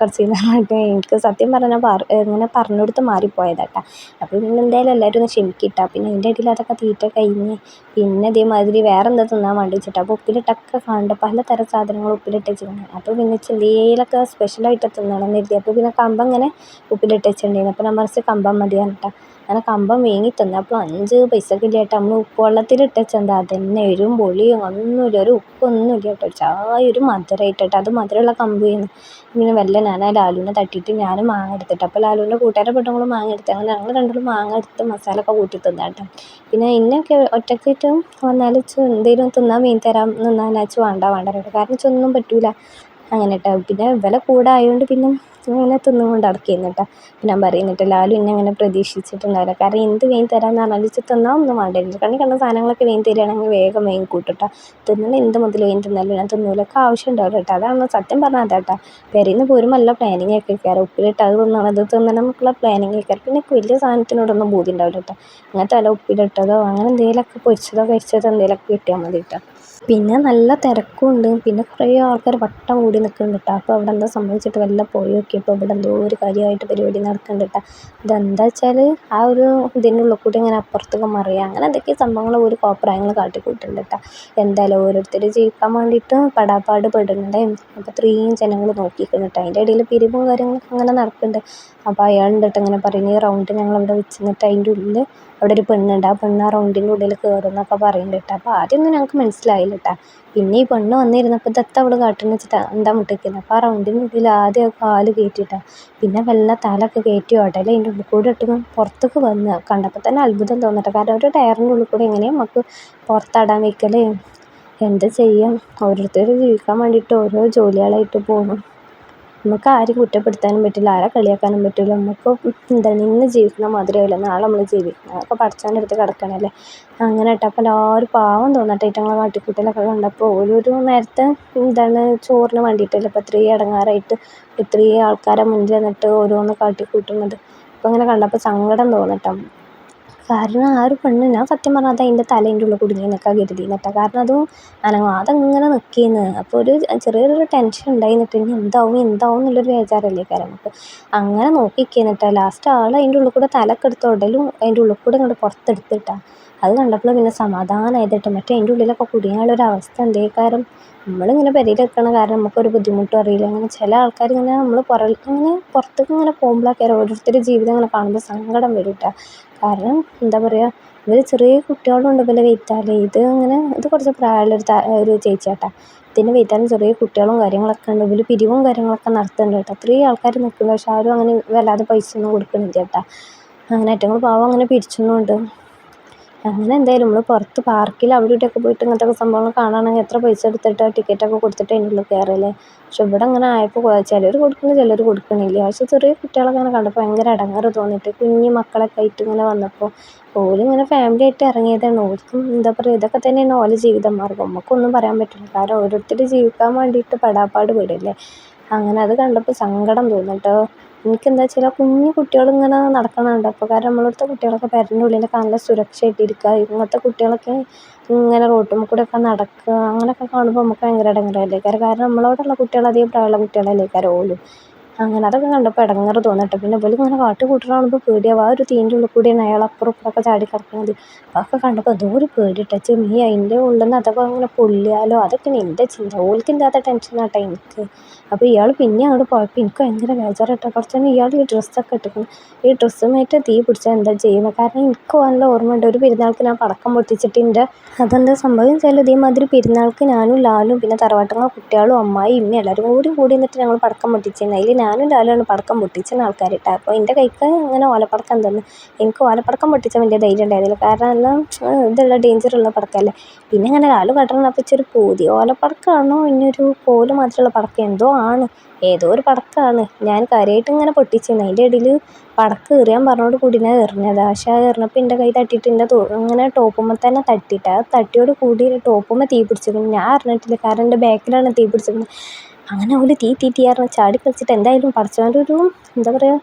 എന്ന് പറഞ്ഞിട്ട് എനിക്ക് സത്യം പറഞ്ഞാൽ ഇങ്ങനെ പറഞ്ഞു കൊടുത്ത് മാറിപ്പോയതാട്ടാ. അപ്പോൾ പിന്നെ എന്തായാലും എല്ലാവരും ഒന്ന് ക്ഷമിക്കിട്ടാ. പിന്നെ അതിൻ്റെ ഇടയിൽ അതൊക്കെ തീറ്റ കഴിഞ്ഞ് പിന്നെ ഇതേമാതിരി വേറെ എന്താ തിന്നാൻ വേണ്ടി വെച്ചിട്ട് അപ്പോൾ ഉപ്പിലിട്ടൊക്കെ കാണുന്നുണ്ട്. പലതരം സാധനങ്ങൾ ഉപ്പിലിട്ട് വെച്ചിട്ടുണ്ട്. അപ്പോൾ പിന്നെ എന്തെങ്കിലുമൊക്കെ സ്പെഷ്യലായിട്ട് തിന്നണം എന്ന് കരുതി. അപ്പോൾ പിന്നെ കമ്പം ഇങ്ങനെ ഉപ്പിലിട്ട് വെച്ചിട്ടുണ്ടായിരുന്നു. അപ്പോൾ ഞാൻ മറിച്ച് കമ്പം മതി പറഞ്ഞിട്ടാ. അങ്ങനെ കമ്പം വേങ്ങി തിന്നു. അപ്പോൾ 5 പൈസക്ക് ഇല്ല കേട്ടോ. നമ്മൾ ഉപ്പ് വെള്ളത്തിലിട്ട് വെച്ചെന്താ അതന്നെ എരിവും പൊളിയും ഒന്നുമില്ല. ഒരു ഉപ്പൊന്നും ഇല്ല കേട്ടോ. ചായ ഒരു മധുരമായിട്ട് കേട്ടോ. അത് മധുരമുള്ള കമ്പ് ചെയ്യുന്നു. പിന്നെ വല്ല ഞാൻ ആ ലാലുവിനെ തട്ടിയിട്ട് ഞാനും മാങ്ങ എടുത്തിട്ട് അപ്പോൾ ലാലുവിൻ്റെ കൂട്ടുകാരെ പെണ്ണുങ്ങളും മാങ്ങ എടുത്ത് അങ്ങനെ ഞങ്ങൾ രണ്ടും മാങ്ങ എടുത്ത് മസാലയൊക്കെ കൂട്ടി തിന്നാം കേട്ടോ. പിന്നെ ഇന്നൊക്കെ ഒറ്റയ്ക്കിട്ട് വന്നാൽ എന്തെങ്കിലും തിന്നാൻ വേണ്ടി തരാം നിന്നാലാച്ച് വേണ്ട കേട്ടോ. കാരണം ഒന്നും പറ്റൂല അങ്ങനെ കേട്ടോ. പിന്നെ വില കൂടെ ആയതുകൊണ്ട് പിന്നെ അങ്ങനെ തിന്നുകൊണ്ട് നടക്കുന്നു കേട്ടോ. പിന്നെ ഞാൻ പറയുന്നിട്ട് ലാലു എന്നെ അങ്ങനെ പ്രതീക്ഷിച്ചിട്ടുണ്ടാവില്ല. കാരണം എന്ത് വേഗം തരാമെന്ന് പറഞ്ഞാൽ തിന്നാൻ ഒന്നും വേണ്ടില്ല. കണ്ട സാധനങ്ങളൊക്കെ വേഗം തരികയാണെങ്കിൽ വേഗം കൂട്ടും കേട്ടോ. തിന്നണ എന്ത് മുതൽ വേഗം തിന്നാലും ഞാൻ തിന്നൂലൊക്കെ ആവശ്യം ഉണ്ടാവില്ല കേട്ടോ. അതാണ് സത്യം പറഞ്ഞാൽ അതാട്ടോ. പെരയിൽ നിന്ന് പോരുമ്പോൾ നല്ല പ്ലാനിങ് ഒക്കെ ആയിരിക്കും. ഉപ്പിലിട്ട് അത് തിന്നണം ഇത് തിന്നണം നമുക്കുള്ള പ്ലാനിങ് ആയിരിക്കും. പിന്നെ വലിയ സാധനത്തിനോടൊന്നും ബോധ്യം ഉണ്ടാവില്ല കേട്ടോ. അങ്ങനത്തെ വല്ല ഉപ്പിലിട്ടതോ അങ്ങനെ എന്തെങ്കിലുമൊക്കെ പൊരിച്ചതോ കരിച്ചതോ എന്തെങ്കിലുമൊക്കെ കിട്ടിയാൽ മതി കേട്ടോ. പിന്നെ നല്ല തിരക്കുണ്ട്. പിന്നെ കുറേ ആൾക്കാർ വട്ടം കൂടി നിൽക്കുന്നുണ്ട് കേട്ടോ. അപ്പോൾ അവിടെ എന്താ സംഭവിച്ചിട്ട് വല്ല പോയി നോക്കിയപ്പോൾ ഇവിടെ എന്തോ ഒരു കാര്യമായിട്ട് പരിപാടി നടക്കുന്നുണ്ട് കേട്ടോ. ഇതെന്താ വെച്ചാൽ ആ ഒരു ഇതിൻ്റെ ഉള്ളിൽ കൂടി ഇങ്ങനെ അപ്പുറത്തൊക്കെ മറിയുക അങ്ങനെ എന്തൊക്കെ സംഭവങ്ങൾ ഒരു കോപ്രായങ്ങൾ കാട്ടിക്കൂട്ടുന്നുണ്ട് കേട്ടോ. എന്തായാലും ഓരോരുത്തർ ജീവിക്കാൻ വേണ്ടിയിട്ട് പെടാപ്പാട് പെടുന്നുണ്ടേ. അപ്പോൾ ഇത്രയും ജനങ്ങൾ നോക്കിക്കുന്നു കേട്ടോ. അതിൻ്റെ ഇടയിൽ പിരിവും കാര്യങ്ങളൊക്കെ അങ്ങനെ നടക്കുന്നുണ്ട്. അപ്പോൾ അയാളുണ്ട് കേട്ടോ ഇങ്ങനെ പറയുന്നത് ഈ റൗണ്ട് ഞങ്ങളവിടെ വെച്ച് നിന്നിട്ട് അതിൻ്റെ ഉള്ളിൽ അവിടെ ഒരു പെണ്ണുണ്ട്. ആ പെണ്ണ് ആ റൗണ്ടിൻ്റെ ഉള്ളിൽ കയറും എന്നൊക്കെ പറയുന്നുണ്ട് കേട്ടോ. അപ്പോൾ ആദ്യമൊന്നും ഞങ്ങൾക്ക് മനസ്സിലായില്ല കേട്ടോ. പിന്നെ ഈ പെണ്ണ് വന്നിരുന്നപ്പോൾ ദത്ത അവൾ കാട്ടുന്ന വെച്ചിട്ട് എന്താ മുട്ടിക്കുന്നത്. അപ്പോൾ ആ റൗണ്ടിൻ്റെ ഉള്ളിൽ ആദ്യം കാല് കയറ്റിയിട്ടാണ്. പിന്നെ വല്ല തലയൊക്കെ കയറ്റി ഉടല അതിൻ്റെ ഉള്ളിൽ കൂടെ ഇട്ട് പുറത്തേക്ക് വന്ന് കണ്ടപ്പോൾ തന്നെ അത്ഭുതം തോന്നട്ടെ. കാരണം ഒരു ടയറിൻ്റെ ഉള്ളിൽ കൂടെ എങ്ങനെയാണ് നമുക്ക് പുറത്താടാൻ വയ്ക്കലേ. എന്താ ചെയ്യാം. ഓരോരുത്തർ ജീവിക്കാൻ വേണ്ടിയിട്ട് ഓരോ ജോലികളായിട്ട് പോകും. നമുക്ക് ആരും കുറ്റപ്പെടുത്താനും പറ്റില്ല. ആരെ കളിയാക്കാനും പറ്റില്ല. നമുക്ക് എന്താണ് ഇന്ന് ജീവിക്കുന്ന മാതിരിയാവില്ല നാളെ നമ്മൾ ജീവിക്കണം. അതൊക്കെ പടച്ചവൻ്റെ അടുത്ത് കിടക്കണല്ലേ. അങ്ങനെ കേട്ടോ. അപ്പോൾ എല്ലാവരും പാവം തോന്നട്ടെ. ഞങ്ങളെ കാട്ടിക്കൂട്ടലൊക്കെ കണ്ടപ്പോൾ ഒരു നേരത്തെ എന്താണ് ചോറിന് വേണ്ടിയിട്ടല്ലേ ഇപ്പോൾ ഇത്രയും ഇടങ്ങാറായിട്ട് ഇത്രയും ആൾക്കാരെ മുന്നിൽ നിന്നിട്ട് ഓരോന്ന് കാട്ടിക്കൂട്ടുന്നത്. അപ്പോൾ അങ്ങനെ കണ്ടപ്പോൾ സങ്കടം തോന്നട്ടോ. കാരണം ആ ഒരു പെണ്ണ് ഞാൻ സത്യം പറഞ്ഞാൽ അത് അതിൻ്റെ തലേൻ്റെ ഉള്ളിൽ കുടുങ്ങി നിൽക്കാൻ കരുതി എന്നിട്ടാ. കാരണം അതും അതങ്ങനെ നിൽക്കുന്നു. അപ്പോൾ ഒരു ചെറിയൊരു ടെൻഷൻ ഉണ്ടായിരുന്നിട്ട് ഇനി എന്താവും എന്നുള്ളൊരു ബേജാറല്ലേ കാരണം നമുക്ക്. അങ്ങനെ നോക്കിയിരിക്കുന്നിട്ടാ. ലാസ്റ്റ് ആൾ അതിൻ്റെ ഉള്ളിൽ കൂടെ തലയൊക്കെ എടുത്ത് ഉടലും അതിൻ്റെ ഉള്ളിൽ കൂടെ ഇങ്ങോട്ട് പുറത്തെടുത്തിട്ടാ. അത് കണ്ടപ്പോൾ പിന്നെ സമാധാനമായതിട്ട്. മറ്റേ അതിൻ്റെ ഉള്ളിലൊക്കെ കുടുങ്ങിയാലൊരു അവസ്ഥ എന്തേക്കാരം. നമ്മളിങ്ങനെ പെരയിൽ വെക്കണ കാരണം നമുക്കൊരു ബുദ്ധിമുട്ടും അറിയില്ല. അങ്ങനെ ചില ആൾക്കാർ ഇങ്ങനെ നമ്മൾ ഇങ്ങനെ പുറത്തേക്ക് ഇങ്ങനെ പോകുമ്പോഴൊക്കെ ഓരോരുത്തരുടെ ജീവിതം ഇങ്ങനെ കാണുമ്പോൾ സങ്കടം വരും കേട്ടോ. കാരണം എന്താ പറയുക ഇവർ ചെറിയ കുട്ടികളുണ്ട് ഇവരെ വെയ്ത്താൽ. ഇത് കുറച്ച് പ്രായമുള്ള ഒരു ചേച്ചിയാട്ടാ. ഇതിൻ്റെ വെയ്ത്താലും ചെറിയ കുട്ടികളും കാര്യങ്ങളൊക്കെ ഉണ്ട്. ഇവർ പിരിവും കാര്യങ്ങളൊക്കെ നടത്തുന്നുണ്ട് കേട്ടോ. അത്രയും ആൾക്കാർ നിൽക്കുന്നു. പക്ഷെ ആരും അങ്ങനെ വല്ലാതെ പൈസ ഒന്നും കൊടുക്കുന്നില്ല കേട്ടോ. അങ്ങനെ ഏറ്റവും പാവം അങ്ങനെ പിരിച്ചൊന്നുമുണ്ട്. അങ്ങനെ എന്തായാലും നമ്മൾ പുറത്ത് പാർക്കിൽ അവിടെ ഇവിടെയൊക്കെ പോയിട്ട് ഇങ്ങനത്തെ സംഭവങ്ങൾ കാണുകയാണെങ്കിൽ എത്ര പൈസ എടുത്തിട്ട് ടിക്കറ്റൊക്കെ കൊടുത്തിട്ട് അതിൻ്റെ ഉള്ളിൽ കയറല്ലേ. പക്ഷെ ഇവിടെ അങ്ങനെ ആയപ്പോൾ ചിലർ കൊടുക്കുന്നു ചിലർ കൊടുക്കണില്ല. പക്ഷെ ചെറിയ കുട്ടികളൊക്കെ അങ്ങനെ കണ്ടപ്പോൾ ഭയങ്കര ഇടങ്ങേറ് തോന്നിയിട്ട് കുഞ്ഞു മക്കളൊക്കെ ആയിട്ട് ഇങ്ങനെ വന്നപ്പോൾ ഓലിങ്ങനെ ഫാമിലി ആയിട്ട് ഇറങ്ങിയതാണ്. ഓർക്കും എന്താ പറയുക ഇതൊക്കെ തന്നെയാണ് ഓല ജീവിത മാർഗ്ഗം. നമുക്കൊന്നും പറയാൻ പറ്റില്ല. കാരണം ഓരോരുത്തർ ജീവിക്കാൻ വേണ്ടിയിട്ട് പെടാപ്പാട് പെടില്ലേ. അങ്ങനെ അത് കണ്ടപ്പോൾ സങ്കടം തോന്നിട്ടോ. എനിക്കെന്താ വെച്ചാൽ കുഞ്ഞു കുട്ടികളിങ്ങനെ നടക്കണം കണ്ടപ്പോൾ. കാരണം നമ്മളടുത്ത കുട്ടികളൊക്കെ പെരേൻ്റെ ഉള്ളിലൊക്കെ നല്ല സുരക്ഷയായിട്ട് ഇരിക്കുക. ഇങ്ങനത്തെ കുട്ടികളൊക്കെ ഇങ്ങനെ റോട്ടുമ്മ കൂടെയൊക്കെ നടക്കുക അങ്ങനെയൊക്കെ കാണുമ്പോൾ നമുക്ക് ഭയങ്കര ഇടങ്ങേറല്ലേ. കാരണം നമ്മളോടുള്ള കുട്ടികൾ അധികം പ്രായമുള്ള കുട്ടികളല്ലേ ഓലും. അങ്ങനെ അതൊക്കെ കണ്ടപ്പോൾ ഇടങ്ങേറ് തോന്നിട്ടോ. പിന്നെ ഇവർ ഇങ്ങനെ കാട്ടിക്കൂട്ടണ കാണുമ്പോൾ പേടിയാവും. ആ ഒരു തീൻ്റെ ഉള്ളിൽ കൂടിയാണ് അയാൾ അപ്പുറം ഇപ്പുറമൊക്കെ ചാടി കിടക്കുന്നത്. അതൊക്കെ കണ്ടപ്പോൾ എന്തോ ഒരു പേടി ടച്ച് നീ അതിൻ്റെ ഉള്ളിൽ നിന്ന് അതൊക്കെ അങ്ങനെ പൊള്ളിയാലോ അതൊക്കെയാണ് എൻ്റെ ചിന്ത. ഓൽക്കില്ലാത്ത ടെൻഷനാട്ടോ എനിക്ക്. അപ്പോൾ ഇയാൾ പിന്നെ അങ്ങോട്ട് പോയപ്പോൾ എനിക്ക് ഭയങ്കര ബേജാറാട്ടോ. കുറച്ച് ഇയാൾ ഈ ഡ്രസ്സൊക്കെ ഇട്ടിരിക്കണം. ഈ ഡ്രസ്സുമായിട്ട് തീ പിടിച്ചാൽ എന്താ ചെയ്യുന്നത്. കാരണം എനിക്ക് നല്ല ഓർമ്മയുണ്ട് ഒരു പെരുന്നാൾക്ക് ഞാൻ പടക്കം പൊട്ടിച്ചിട്ട് അതെന്താ സംഭവം വെച്ചാൽ ഇതേമാതിരി പെരുന്നാൾക്ക് ഞാനും ലാലും പിന്നെ തറവാട്ടിലെ കുട്ടികളും അമ്മായി ഇമ്മയും എല്ലാവരും കൂടി നിന്നിട്ട് ഞങ്ങൾ പടക്കം പൊട്ടിച്ചിരുന്നു. അതിൽ ഞാനും ലാലുമാണ് പടക്കം പൊട്ടിച്ചിരുന്ന ആൾക്കാർ കേട്ടോ. അപ്പോൾ എൻ്റെ കൈക്ക് ഇങ്ങനെ ഓലപ്പടക്കം തന്നു. എനിക്ക് ഓലപ്പടക്കം പൊട്ടിച്ചാൽ വലിയ ധൈര്യം ഉണ്ടായിരുന്നില്ല, കാരണം എല്ലാം ഇതുള്ള ഡേഞ്ചറുള്ള പടക്കമല്ലേ. പിന്നെ ഇങ്ങനെ ലാലു കടറിനപ്പോൾ ഇച്ചൊരു പൂതി, ഓലപ്പടക്കമാണോ ഇനിയൊരു കോല് മാത്രമുള്ള പടക്കം എന്തോ ആണ്, ഏതോ ഒരു പടക്കമാണ്. ഞാൻ കാര്യമായിട്ട് ഇങ്ങനെ പൊട്ടിച്ചിരുന്നു. അതിൻ്റെ ഇടയിൽ പടക്കം എറിയാൻ പറഞ്ഞോട് കൂടി ഞാൻ എറിഞ്ഞത്. പക്ഷേ അത് എറിഞ്ഞപ്പോൾ എൻ്റെ കൈ തട്ടിയിട്ട് എൻ്റെ ഇങ്ങനെ ടോപ്പുമ്പോൾ തന്നെ തട്ടിയിട്ട്, ആ തട്ടിയോട് കൂടി ടോപ്പുമ്പോൾ തീ പിടിച്ചിരിക്കുന്നു. ഞാൻ അറിഞ്ഞിട്ടില്ല, കാരണം എൻ്റെ ബാക്കിലാണ് തീ പിടിച്ചിരിക്കുന്നത്. അങ്ങനെ ഓല് തീ തീ തീയാറിന് ചാടി കളിച്ചിട്ട് എന്തായാലും പടച്ചവൻ്റെ ഒരു എന്താ പറയുക,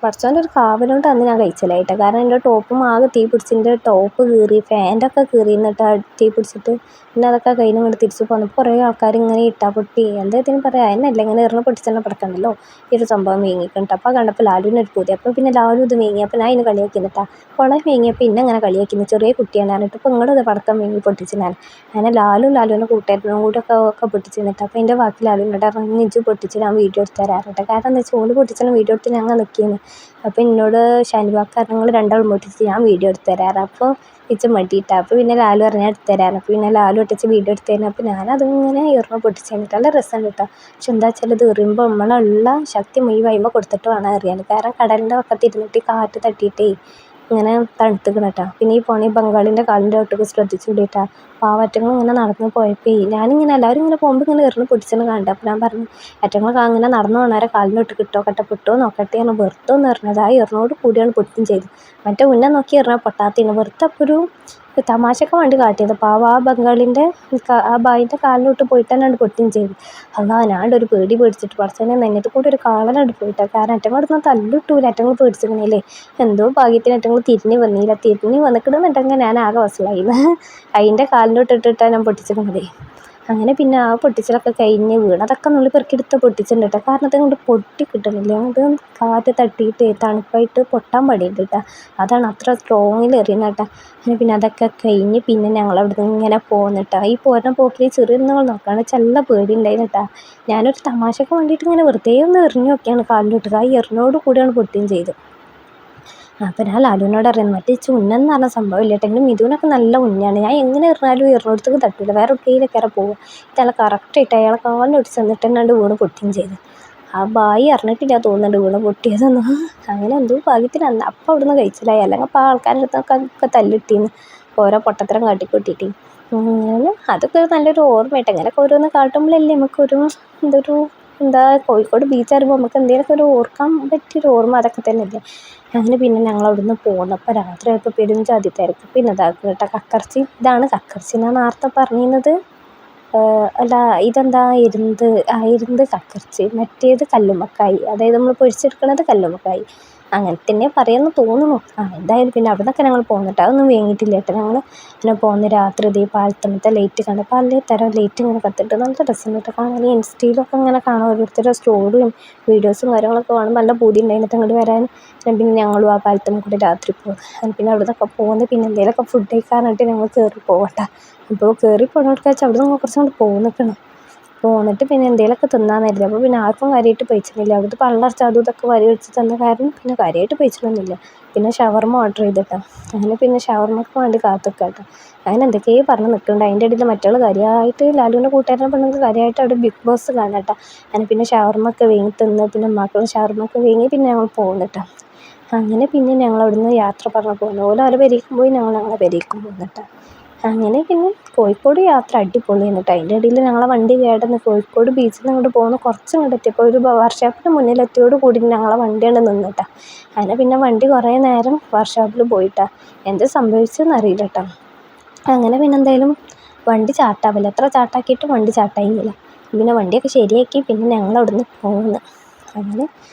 പടച്ചവൻ്റെ ഒരു കാവലുകൊണ്ട് അന്ന് ഞാൻ കഴിച്ചില്ലായിട്ടോ. കാരണം എൻ്റെ ടോപ്പും ആകെ തീ പിടിച്ച്, എൻ്റെ ടോപ്പ് കീറി, ഫാൻ്റെ ഒക്കെ കീറി എന്നിട്ട് തീ പിടിച്ചിട്ട്. പിന്നെ അതൊക്കെ കഴിഞ്ഞ് ഇങ്ങോട്ട് തിരിച്ച് പോന്നപ്പോൾ കുറേ ആൾക്കാർ ഇങ്ങനെ ഇട്ടാ പൊട്ടി എന്താ ഇതിന് പറയാം, അതിനല്ല ഇങ്ങനെ എറിഞ്ഞ് പൊട്ടിച്ചെന്നെ പടക്കണ്ടല്ലോ ഈ ഒരു സംഭവം വീങ്ങിക്കിട്ട്. അപ്പോൾ കണ്ടപ്പോൾ ലാലുവിന് ഒരു പൂതി. അപ്പോൾ പിന്നെ ലാലു ഇത് വീങ്ങി, അപ്പോൾ ഞാൻ ഇതിന് കളിയാക്കി നിന്നിട്ടാ കുളം വീങ്ങിയപ്പോൾ പിന്നെ അങ്ങനെ കളിയാക്കുന്നു, ചെറിയ കുട്ടിയാണ് പറഞ്ഞിട്ട്. ഇപ്പോൾ നിങ്ങളിത് പടക്കം വീങ്ങി പൊട്ടിച്ച് ഞാൻ അങ്ങനെ ലാലുവിൻ്റെ കൂട്ടുകാരനും കൂടെ ഒക്കെ പൊട്ടിച്ച് നിന്നിട്ട്. അപ്പോൾ എൻ്റെ ബാക്കി ലാലുവിനോട് പറഞ്ഞു, നിജു പൊട്ടിച്ച് ഞാൻ വീഡിയോ എടുത്ത് തരാറുണ്ട്. കാരണം എന്താ വെച്ചാൽ ഓല് പൊട്ടിച്ചാൽ വീഡിയോ എടുത്ത് ഞങ്ങൾ നിൽക്കുന്നു. അപ്പോൾ എന്നോട് ഷാനിവാക്ക നിങ്ങൾ രണ്ടാളും പൊട്ടിച്ച് ഞാൻ വീഡിയോ എടുത്ത് തരാറ്. അപ്പോൾ ഇച്ച് മടിയിട്ടാണ്. അപ്പോൾ പിന്നെ ലാലു പറഞ്ഞാൽ എടുത്ത് തരാറ്. അപ്പോൾ പിന്നെ ലാലു ഒട്ടിച്ച് വീഡിയോ എടുത്ത് തരുന്നത്. അപ്പോൾ ഞാനതിങ്ങനെ എറിഞ്ഞ് പൊട്ടിച്ച് കഴിഞ്ഞിട്ട് നല്ല രസമുണ്ട് കേട്ടോ. പക്ഷെ എന്താ വെച്ചാൽ ഇത് എറിയുമ്പോൾ നമ്മളുള്ള ശക്തി മുഴുവൻ കൊടുത്തിട്ട് വേണം എറിയാൻ. കാരണം കടലിൻ്റെ പക്കത്തിരുന്നിട്ട് കാറ്റ് തട്ടിയിട്ടേ ഇങ്ങനെ തണുത്തുക്കണം കേട്ടോ. പിന്നെ ഈ പോണി ബംഗാളിൻ്റെ കാലിൻ്റെ ഒട്ടൊക്കെ ശ്രദ്ധിച്ചു കൂടിയിട്ടാ. പാവറ്റങ്ങൾ ഇങ്ങനെ നടന്ന് പോയപ്പോൾ ഞാനിങ്ങനെ എല്ലാവരും ഇങ്ങനെ പോകുമ്പോൾ ഇങ്ങനെ എറിഞ്ഞ് പൊട്ടിച്ചെന്ന് കണ്ടു. അപ്പോൾ ഞാൻ പറഞ്ഞു, അറ്റങ്ങൾ അങ്ങനെ നടന്നു പോകണേരെ കാലിൻ്റെ ഒട്ട് കിട്ടോ നോക്കട്ടെ എന്ന് വെറുതെ ഒന്ന് എറിഞ്ഞത്. ആ എറിഞ്ഞോട് കൂടിയാണ് പൊട്ടും ചെയ്തു. മറ്റേ ഉന്നം നോക്കി എറിഞ്ഞാൽ പൊട്ടാത്തതിന് വെറുതെ അപ്പോൾ ഒരു തമാശക്ക് വേണ്ടി കാട്ടിയത്. പാവം ആ ബംഗാളിൻ്റെ ആ ബായിൻ്റെ കാലിലോട്ട് പോയിട്ട് തന്നെയാണ് പൊട്ടുകയും ചെയ്തു. അല്ലാ ഞാനൊരു പേടി പേടിച്ചിട്ട് പടച്ചോനെ നെഞ്ഞത്ത് കൂടെ ഒരു കാളനായിട്ട് പോയിട്ടാണ്. കാരണം അറ്റങ്ങൾ എടുത്താൽ തല്ലിട്ടൂല, അറ്റങ്ങൾ പേടിച്ചിരുന്നില്ലേ. എന്തോ ഭാഗ്യത്തിന് അറ്റങ്ങൾ തിരിഞ്ഞ് വന്നില്ല. തിരിഞ്ഞ് വന്നിക്കിടുന്നുണ്ടെങ്കിൽ ഞാൻ ആകെ വസലായിന്ന്. അതിൻ്റെ കാലിലോട്ട് ഇട്ടിട്ടാണ് ഞാൻ പൊട്ടിച്ചിരുന്നത്. അങ്ങനെ പിന്നെ ആ പൊട്ടിച്ചിലൊക്കെ കഴിഞ്ഞ് വീണതൊക്കെ നുള്ളി പെറുക്കിയെടുത്ത് പൊട്ടിച്ചിട്ടുണ്ട് കേട്ടോ. കാരണം അതങ്ങോട്ട് പൊട്ടി കിട്ടണില്ല, അത് കാറ്റ് തട്ടിയിട്ട് തണുപ്പായിട്ട് പൊട്ടാൻ പണിയുണ്ട് കേട്ടോ. അതാണ് അത്ര സ്ട്രോങ്ങിൽ എറിയുന്നത് കേട്ടോ. അങ്ങനെ പിന്നെ അതൊക്കെ കഴിഞ്ഞ് പിന്നെ ഞങ്ങൾ അവിടെ നിന്ന് ഇങ്ങനെ പോന്നിട്ടാ. ഈ പോരുന്ന പോക്കിൽ ചെറിയ നോക്കാണ് ചെല്ല പേടി ഉണ്ടായിരുന്നു കേട്ടോ. ഞാനൊരു തമാശക്ക് വേണ്ടിയിട്ട് ഇങ്ങനെ വെറുതെ ഒന്ന് എറിഞ്ഞു നോക്കിയാണ് കാലിലോട്ട്. ആ എറിഞ്ഞോട് കൂടിയാണ് പൊട്ടുകയും ചെയ്തത്. അപ്പോൾ ഞാൻ ലാലുവിനോട് അറിയുന്നു, മറ്റേ ഉന്നെന്ന് പറഞ്ഞ സംഭവം ഇല്ല കേട്ടോ. എങ്കിലും മിഥുനൊക്കെ നല്ല ഉന്നയാണ്. ഞാൻ എങ്ങനെ എറിഞ്ഞാലും എറിഞ്ഞോടത്തേക്ക് തട്ടില്ല, വേറെ ഒക്കെയിലേക്കാരെ പോവുക. ഇതയാൾ കറക്റ്റായിട്ട് അയാളെ കാലിന് ഒടിച്ച് തന്നിട്ട് തന്നെയാണ് വീണ് പൊട്ടുകയും ചെയ്ത്. ആ ബായി അറിഞ്ഞിട്ടില്ല തോന്നുന്നുണ്ട് വീണ് പൊട്ടിയതൊന്നും. അങ്ങനെ എന്തോ ഭാഗ്യത്തിന് അന്ന് അപ്പം അവിടുന്ന് കഴിച്ചില്ലായി, അല്ലെങ്കിൽ അപ്പോൾ ആൾക്കാരുടെ അടുത്തൊക്കെ തല്ലിട്ടീന്ന് ഓരോ പൊട്ടത്തരം കാട്ടിക്കൊട്ടിട്ട്. അങ്ങനെ അതൊക്കെ നല്ലൊരു ഓർമ്മയായിട്ട്. അങ്ങനെയൊക്കെ ഓരോന്ന് കാട്ടുമ്പോഴല്ലേ നമുക്കൊരു എന്താ കോഴിക്കോട് ബീച്ച് അറിയുമ്പോൾ നമുക്ക് എന്തെങ്കിലുമൊക്കെ ഒരു ഓർക്കാൻ പറ്റിയൊരു ഓർമ്മ അതൊക്കെ തന്നെയല്ലേ. അങ്ങനെ പിന്നെ ഞങ്ങൾ അവിടുന്ന് പോന്നപ്പോൾ രാത്രിയായപ്പോൾ പെരും ജാതി തിരക്ക്. പിന്നെ ഇതാക്കും കേട്ടോ കക്കർച്ചി, ഇതാണ് കക്കർച്ചി ഞാൻ നേരത്തെ പറഞ്ഞിരുന്നത്. അല്ല ഇതെന്താ ഇരുന്ത് കക്കർച്ചി, മറ്റേത് കല്ലുമ്മക്കായി, അതായത് നമ്മൾ പൊരിച്ചെടുക്കുന്നത് കല്ലുമ്മക്കായി അങ്ങനെ തന്നെ പറയുമെന്ന് തോന്നുന്നു. എന്തായാലും പിന്നെ അവിടെ നിന്നൊക്കെ ഞങ്ങൾ പോന്നിട്ട് അതൊന്നും വേങ്ങിയിട്ടില്ല കേട്ടോ. ഞങ്ങൾ പിന്നെ പോകുന്ന രാത്രി ഇതേ പാലത്തമ്മത്തെ ലൈറ്റ് കണ്ട് പല തരം ലൈറ്റ് ഇങ്ങനെ കത്തിട്ട് നല്ല രസമുണ്ട് കേട്ടോ കാണാൻ. ഈ ഇൻസ്റ്റയിലൊക്കെ ഇങ്ങനെ കാണാം ഓരോരുത്തരുടെ സ്റ്റോറിയും വീഡിയോസും കാര്യങ്ങളൊക്കെ കാണുമ്പോൾ നല്ല പൂതി ഉണ്ടായിട്ട് അങ്ങോട്ട് വരാൻ. പിന്നെ ഞങ്ങളും ആ പാലത്തമ്മ കൂടി രാത്രി പോകും. പിന്നെ അവിടെ നിന്നൊക്കെ പോകുന്നത് പിന്നെ എന്തെങ്കിലുമൊക്കെ ഫുഡ് കഴിക്കാനായിട്ട് ഞങ്ങൾ കയറി പോകട്ടെ. ഇപ്പോൾ കയറി പോകണമെന്ന് വെച്ചാൽ അവിടെ നിന്ന് കുറച്ചും കൂടി പോന്നിക്കണം. പോന്നിട്ട് പിന്നെ എന്തെങ്കിലുമൊക്കെ തിന്നാന്നായിരുന്നു. അപ്പോൾ പിന്നെ ആർക്കും കാര്യമായിട്ട് പൈച്ചിട്ടില്ല. അവിടുത്തെ പള്ളർച്ച അതും ഇതൊക്കെ വരി വെച്ച് തന്ന കാരണം പിന്നെ കാര്യമായിട്ട് പൈച്ചിട്ടൊന്നുമില്ല. പിന്നെ ഷവർമ ഓർഡർ ചെയ്തിട്ടാ. അങ്ങനെ പിന്നെ ഷവർമക്ക് വേണ്ടി കാത്തിക്കാട്ടോ. അങ്ങനെ എന്തൊക്കെയോ പറഞ്ഞ് നിൽക്കുന്നുണ്ട്. അതിൻ്റെ ഇടയിൽ മറ്റുള്ള കാര്യമായിട്ട് ലാലുവിൻ്റെ കൂട്ടുകാരനെ പെണ്ണുങ്ങൾക്ക് കാര്യമായിട്ട് അവിടെ ബിഗ് ബോസ് കാണാട്ടോ. അങ്ങനെ പിന്നെ ഷവർമൊക്കെ വേങ്ങി തിന്ന് പിന്നെ മക്കൾ ഷവർമൊക്കെ വേങ്ങി പിന്നെ ഞങ്ങൾ പോകുന്നിട്ടാ. അങ്ങനെ പിന്നെ ഞങ്ങൾ അവിടുന്ന് യാത്ര പറഞ്ഞ് പോകുന്നു. ഓരോ പെരേക്കും പോയി ഞങ്ങളെ പെരേക്കും പോകുന്നിട്ടാ. അങ്ങനെ പിന്നെ കോഴിക്കോട് യാത്ര അടിപൊളിയായിരുന്നു കേട്ടോ. അതിൻ്റെ ഇടയിൽ ഞങ്ങളെ വണ്ടി കേടുവന്ന് കോഴിക്കോട് ബീച്ചിൽ നിന്ന് അങ്ങോട്ട് പോകുന്ന കുറച്ച് ഇങ്ങോട്ട് എത്തിയപ്പോൾ ഒരു വർക്ക്ഷോപ്പിന് മുന്നിലെത്തിയോട് കൂടി ഞങ്ങളെ വണ്ടിയാണ് നിന്നിട്ടാ. അങ്ങനെ പിന്നെ വണ്ടി കുറേ നേരം വർക്ക്ഷോപ്പിൽ പോയിട്ടാ. എന്ത് സംഭവിച്ചതെന്ന് അറിയില്ല കേട്ടോ. അങ്ങനെ പിന്നെ എന്തായാലും വണ്ടി ചാട്ടാവില്ല, എത്ര ചാട്ടാക്കിയിട്ടും വണ്ടി ചാട്ടായില്ല. പിന്നെ വണ്ടിയൊക്കെ ശരിയാക്കി പിന്നെ ഞങ്ങൾ അവിടുന്ന് പോന്ന്. അങ്ങനെ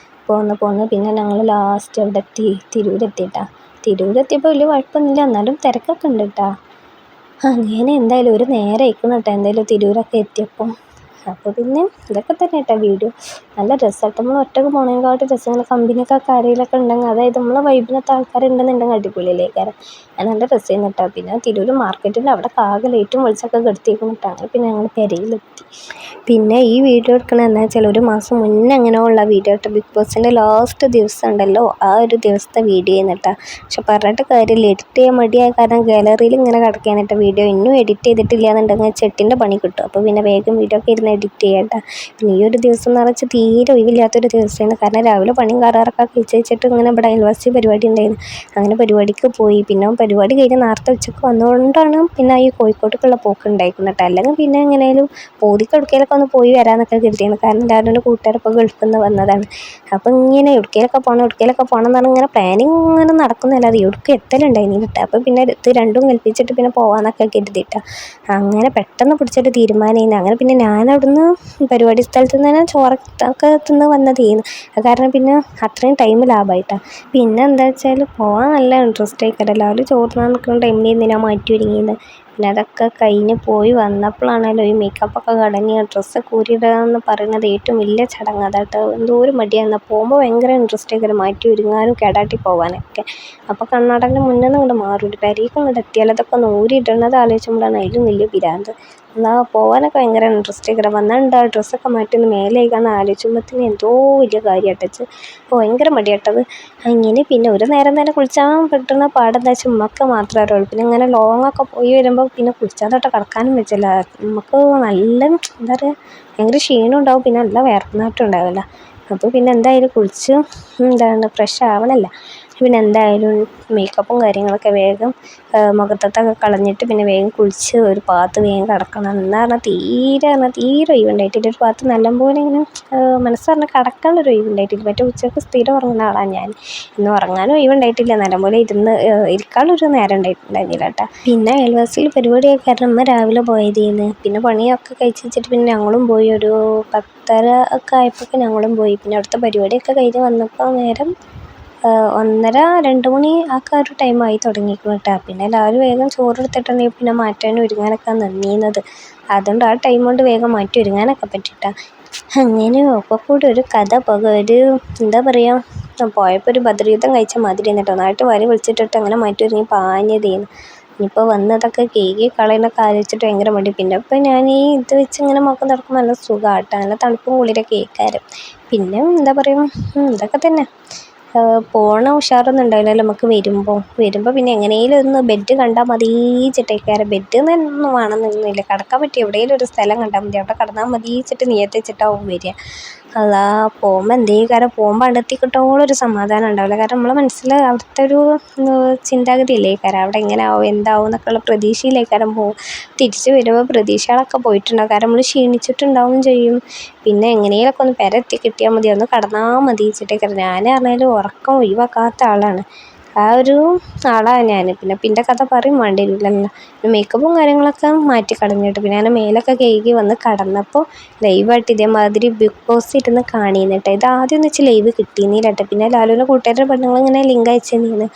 പോന്ന് പിന്നെ ഞങ്ങൾ ലാസ്റ്റ് അവിടെ എത്തി, തിരൂരെത്തിയിട്ടാ. തിരൂരെത്തിയപ്പോൾ വലിയ കുഴപ്പമൊന്നുമില്ല, എന്നാലും തിരക്കൊക്കെ ഉണ്ട് കേട്ടോ. അങ്ങനെ എന്തായാലും ഒരു നേരം ആയിക്കണം കേട്ടോ എന്തായാലും തിരൂരൊക്കെ എത്തിയപ്പോൾ. അപ്പോൾ പിന്നെ ഇതൊക്കെ തന്നെ കേട്ടോ വീഡിയോ. നല്ല രസമായിട്ട് നമ്മൾ ഒറ്റയ്ക്ക് പോണേക്കാട്ട് രസം ഇങ്ങനെ കമ്പനിയൊക്കെ ആരെങ്കിലുമൊക്കെ ഉണ്ടെങ്കിൽ, അതായത് നമ്മളെ വൈബിനത്തെ ആൾക്കാരുണ്ടെന്നുണ്ടെങ്കിൽ അടിപൊളിയല്ലേ കാരണം. അത് നല്ല രസമായിരുന്നു കേട്ടോ. പിന്നെ തിരൂർ മാർക്കറ്റിൻ്റെ അവിടെ ആകെ ലൈറ്റും വെളിച്ചമൊക്കെ കെടുത്തിയിരിക്കുന്നു കേട്ടോ. അങ്ങനെ പിന്നെ ഞങ്ങൾ പെരയിലെത്തി. പിന്നെ ഈ വീഡിയോ എടുക്കണത് എന്താ വെച്ചാൽ ഒരു മാസം മുന്നേ അങ്ങനെ ഉള്ള വീഡിയോ കേട്ടോ. ബിഗ് ബോസിൻ്റെ ലാസ്റ്റ് ദിവസം ഉണ്ടല്ലോ ആ ഒരു ദിവസത്തെ വീഡിയോ ചെയ്യുന്നിട്ടാ. പക്ഷെ പറഞ്ഞിട്ട് കാര്യമില്ല, എഡിറ്റ് ചെയ്യാൻ മടിയായ കാരണം ഗാലറിയിൽ ഇങ്ങനെ കിടക്കാൻ കേട്ടോ വീഡിയോ. ഇന്നും എഡിറ്റ് ചെയ്തിട്ടില്ല എന്നുണ്ടെങ്കിൽ ചെട്ടിൻ്റെ പണി കിട്ടും. അപ്പോൾ പിന്നെ വേഗം വീഡിയോ ഒക്കെ ഇരുന്ന് എഡിറ്റ് ചെയ്യട്ടെ. പിന്നെ ഈ ഒരു ദിവസം എന്ന് പറഞ്ഞാൽ തീരെ ഒഴിവില്ലാത്തൊരു ദിവസമാണ്. കാരണം രാവിലെ പണിയും കറാറൊക്കെ കഴിച്ച് വെച്ചിട്ട് ഇങ്ങനെ ഇവിടെ അയൽവാസി പരിപാടി ഉണ്ടായിരുന്നു. അങ്ങനെ പരിപാടിക്ക് പോയി. പിന്നെ പരിപാടി കഴിഞ്ഞ് നേരത്തെ ഉച്ചയ്ക്ക് വന്നുകൊണ്ടാണ് പിന്നെ ഈ കോഴിക്കോട്ടേക്കുള്ള പോക്ക് ഉണ്ടായിരിക്കുന്നത് കേട്ടോ. അല്ലെങ്കിൽ പിന്നെ എങ്ങനെയാലും പൂതിക്ക് എവിടേക്കെങ്കിലൊക്കെ ഒന്ന് പോയി വരാമെന്നൊക്കെ കരുതിയാണ്. കാരണം എല്ലാവരും എൻ്റെ കൂട്ടുകാരിപ്പോൾ ഗൾഫിൽ നിന്ന് വന്നതാണ്. അപ്പം ഇങ്ങനെ എവിടേക്കെങ്കിലൊക്കെ പോകണം എന്ന് പറഞ്ഞാൽ ഇങ്ങനെ പ്ലാനിങ് ഇങ്ങനെ നടക്കുന്നതല്ലാതെ എവിടേക്കും എത്തലുണ്ടായിരുന്നില്ല കേട്ടോ. അപ്പം പിന്നെ ഇത് രണ്ടും കൽപ്പിച്ചിട്ട് പിന്നെ പോകാമെന്നൊക്കെ കരുതിയിട്ടാണ്. അങ്ങനെ പെട്ടെന്ന് പിടിച്ചൊരു തീരുമാനമായിരുന്നു. അങ്ങനെ പിന്നെ ഞാൻ അവിടുന്ന് പരിപാടി സ്ഥലത്ത് നിന്ന് തന്നെ ചോറൊക്കെ തിന്ന് വന്നതായിരുന്നു. അത് കാരണം പിന്നെ അത്രയും ടൈം ലാഭമായിട്ടാണ്. പിന്നെ എന്താ വെച്ചാൽ പോകാൻ നല്ല ഇൻട്രസ്റ്റ് ആയിക്കട്ടെ. എല്ലാവരും ചോറിനാൻ നിൽക്കുന്ന ടൈമിൽ ഞാൻ മാറ്റി ഒരുങ്ങിയത്. പിന്നെ അതൊക്കെ കഴിഞ്ഞ് പോയി വന്നപ്പോഴാണല്ലോ ഈ മേക്കപ്പൊക്കെ കളഞ്ഞ് ഡ്രസ്സൊക്കെ ഊരിയിടുക എന്ന് പറയുന്നത് ഏറ്റവും വലിയ ചടങ്ങ് അതാട്ടോ. എന്തോ ഒരു മടിയാണ്. പോകുമ്പോൾ ഭയങ്കര ഇൻട്രസ്റ്റ് ആയിക്കട്ടെ മാറ്റി ഒരുങ്ങാനും കേടാട്ടി പോകാനൊക്കെ. അപ്പോൾ കണ്ണാടൻ്റെ മുന്നിൽ നിന്ന് ഇങ്ങോട്ട് മാറിയിട്ട് പെരേക്ക് ഇങ്ങോട്ട് എത്തിയാൽ അതൊക്കെ ഒന്ന് ഊരിയിടുന്നത് ആലോചിക്കുമ്പോഴാണ് അതിലും വലിയ പിരാന്ത്. എന്നാൽ പോകാനൊക്കെ ഭയങ്കര ഇൻട്രസ്റ്റ് ആയിക്കട്ടെ. വന്നിട്ടുണ്ട് ഡ്രസ്സൊക്കെ മാറ്റി ഒന്ന് മേലെ കഴിക്കാമെന്ന് ആലോചിക്കുമ്പോഴത്തേന് എന്തോ വലിയ കാര്യമായിട്ടച്ച് ഭയങ്കര മടിയാട്ടത്. അങ്ങനെ പിന്നെ ഒരു നേരം തന്നെ കുളിച്ചാൽ പെട്ടുന്ന പാടെന്താ വെച്ചാൽ ഉമ്മക്ക് മാത്രമേ അറിയുള്ളൂ. പിന്നെ ഇങ്ങനെ ലോങ്ങൊക്കെ പോയി വരുമ്പോൾ പിന്നെ കുളിച്ചാത്തോട്ട് കിടക്കാനും വെച്ചില്ല. നമുക്ക് നല്ല എന്താ പറയുക ഭയങ്കര ക്ഷീണം ഉണ്ടാവും. പിന്നെ നല്ല വേർപ്പനാറ്റം ഉണ്ടാവില്ല. അപ്പോൾ പിന്നെ എന്തായാലും കുളിച്ച് ഫ്രഷ് ആവണമല്ല. പിന്നെ എന്തായാലും മേക്കപ്പും കാര്യങ്ങളൊക്കെ വേഗം മുഖത്തൊക്കെ കളഞ്ഞിട്ട് പിന്നെ വേഗം കുളിച്ച് ഒരു ഭാഗത്ത് വേഗം കിടക്കണം. എന്ന് പറഞ്ഞാൽ തീരെ ഒഴിവുണ്ടായിട്ടില്ല. ഒരു ഭാഗത്ത് നല്ലപോലെ ഇങ്ങനെ മനസ്സ് പറഞ്ഞാൽ കിടക്കാനുള്ളൊരു ഒഴിവുണ്ടായിട്ടില്ല. മറ്റേ ഉച്ചയ്ക്ക് സ്ഥിരം ഉറങ്ങുന്ന ആളാണ് ഞാൻ. ഇന്ന് ഉറങ്ങാനും ഒഴിവുണ്ടായിട്ടില്ല. നല്ലപോലെ ഇരിക്കാനുള്ളൊരു നേരം ഉണ്ടായിട്ടുണ്ടായിരുന്നില്ല കേട്ടോ. പിന്നെ അയൽവാസിയിൽ പരിപാടിയൊക്കെ കാരണം അമ്മ രാവിലെ പോയതേന്ന്. പിന്നെ പണിയൊക്കെ കഴിച്ച് വെച്ചിട്ട് പിന്നെ ഞങ്ങളും പോയി. ഒരു 10:30 ഒക്കെ ആയപ്പോൾ ഞങ്ങളും പോയി. പിന്നെ അവിടുത്തെ പരിപാടിയൊക്കെ കഴിഞ്ഞ് വന്നപ്പോൾ നേരം 1:30-2 മണി ആ ഒരു ടൈമായി തുടങ്ങിയിരിക്കുന്നു കേട്ടോ. പിന്നെ എല്ലാവരും വേഗം ചോറെടുത്തിട്ടുണ്ടെങ്കിൽ പിന്നെ മാറ്റാനും ഒരുങ്ങാനൊക്കെ നിന്നീന്നത്. അതുകൊണ്ട് ആ ടൈം കൊണ്ട് വേഗം മാറ്റി ഒരുങ്ങാനൊക്കെ പറ്റിയിട്ടാണ്. അങ്ങനെ ഒക്കെ കൂടി ഒരു കഥ ഒരു എന്താ പറയുക പോയപ്പോൾ ഒരു ബദ്രീയുദ്ധം കഴിച്ച മാതിരി എന്നിട്ടോ. നാട്ടിൽ വരി വിളിച്ചിട്ടിട്ട് അങ്ങനെ മാറ്റി ഒരുങ്ങി പാഞ്ഞതേന്ന്. ഇനിയിപ്പോൾ വന്നതൊക്കെ കേക്ക് കളയുന്നൊക്കെ ആലോചിച്ചിട്ട് ഭയങ്കര മടി. പിന്നെ ഇപ്പോൾ ഞാൻ ഈ ഇത് വെച്ച് ഇങ്ങനെ മുഖം തുറക്കുമ്പോൾ നല്ല സുഖമാട്ടോ. നല്ല തണുപ്പും കുളിരൊക്കെ കേൾക്കാരും. പിന്നെ എന്താ പറയുക ഇതൊക്കെ തന്നെ. പോണ ഉഷാറൊന്നും ഉണ്ടാവില്ലല്ലോ നമുക്ക് വരുമ്പോൾ പിന്നെ എങ്ങനെയെങ്കിലും ഒന്ന് ബെഡ് കണ്ടാൽ മതിച്ചിട്ടേക്കാരം. ബെഡ് എന്നൊന്നും വേണമെന്നൊന്നുമില്ല. കിടക്കാൻ പറ്റിയ എവിടെയെങ്കിലും ഒരു സ്ഥലം കണ്ടാൽ മതി. അവിടെ കിടന്നാൽ മതിച്ചിട്ട് നിയത്ത് വെച്ചിട്ടാവും വരിക. അതാ പോകുമ്പോൾ എന്തെങ്കിലും പോകുമ്പോൾ അടുത്തി കിട്ടോളൊരു സമാധാനം ഉണ്ടാവില്ല. കാരണം നമ്മളെ മനസ്സിൽ അവിടുത്തെ ഒരു ചിന്താഗതിയില്ലേക്കാരം അവിടെ എങ്ങനെ ആവും എന്താവും എന്നൊക്കെയുള്ള പ്രതീക്ഷയിലേക്കാരം പോകും. തിരിച്ച് വരുമ്പോൾ പ്രതീക്ഷകളൊക്കെ പോയിട്ടുണ്ടാവും. കാരണം നമ്മൾ ക്ഷീണിച്ചിട്ടുണ്ടാവും ചെയ്യും. പിന്നെ എങ്ങനെയൊക്കെ ഒന്ന് പെരത്തി കിട്ടിയാൽ മതി. ഒന്ന് കടന്നാൽ മതിച്ചിട്ടേക്കാരം. ഞാൻ പറഞ്ഞാൽ ഉറക്കം ഒഴിവാക്കാത്ത ആളാണ്. ആ ഒരു ആളാണ് ഞാൻ. പിന്നെ എൻ്റെ കഥ പറയും വേണ്ടി വരില്ലല്ലോ. മേക്കപ്പും കാര്യങ്ങളൊക്കെ മാറ്റി കളഞ്ഞിട്ട് പിന്നെ ഞാൻ മേലൊക്കെ കഴുകി വന്ന് കടന്നപ്പോൾ ലൈവായിട്ട് ഇതേമാതിരി ബിഗ് ബോസ് ഇരുന്ന് കാണുന്നിട്ട്. ഇത് ആദ്യം ഒന്ന് വെച്ച് ലൈവ് കിട്ടിയിരുന്നില്ല കേട്ടോ. പിന്നെ ലാലുവിൻ്റെ കൂട്ടുകാരുടെ പെണ്ണുങ്ങൾ ഇങ്ങനെ ലിങ്ക് അയച്ചു തന്നെയാണ്.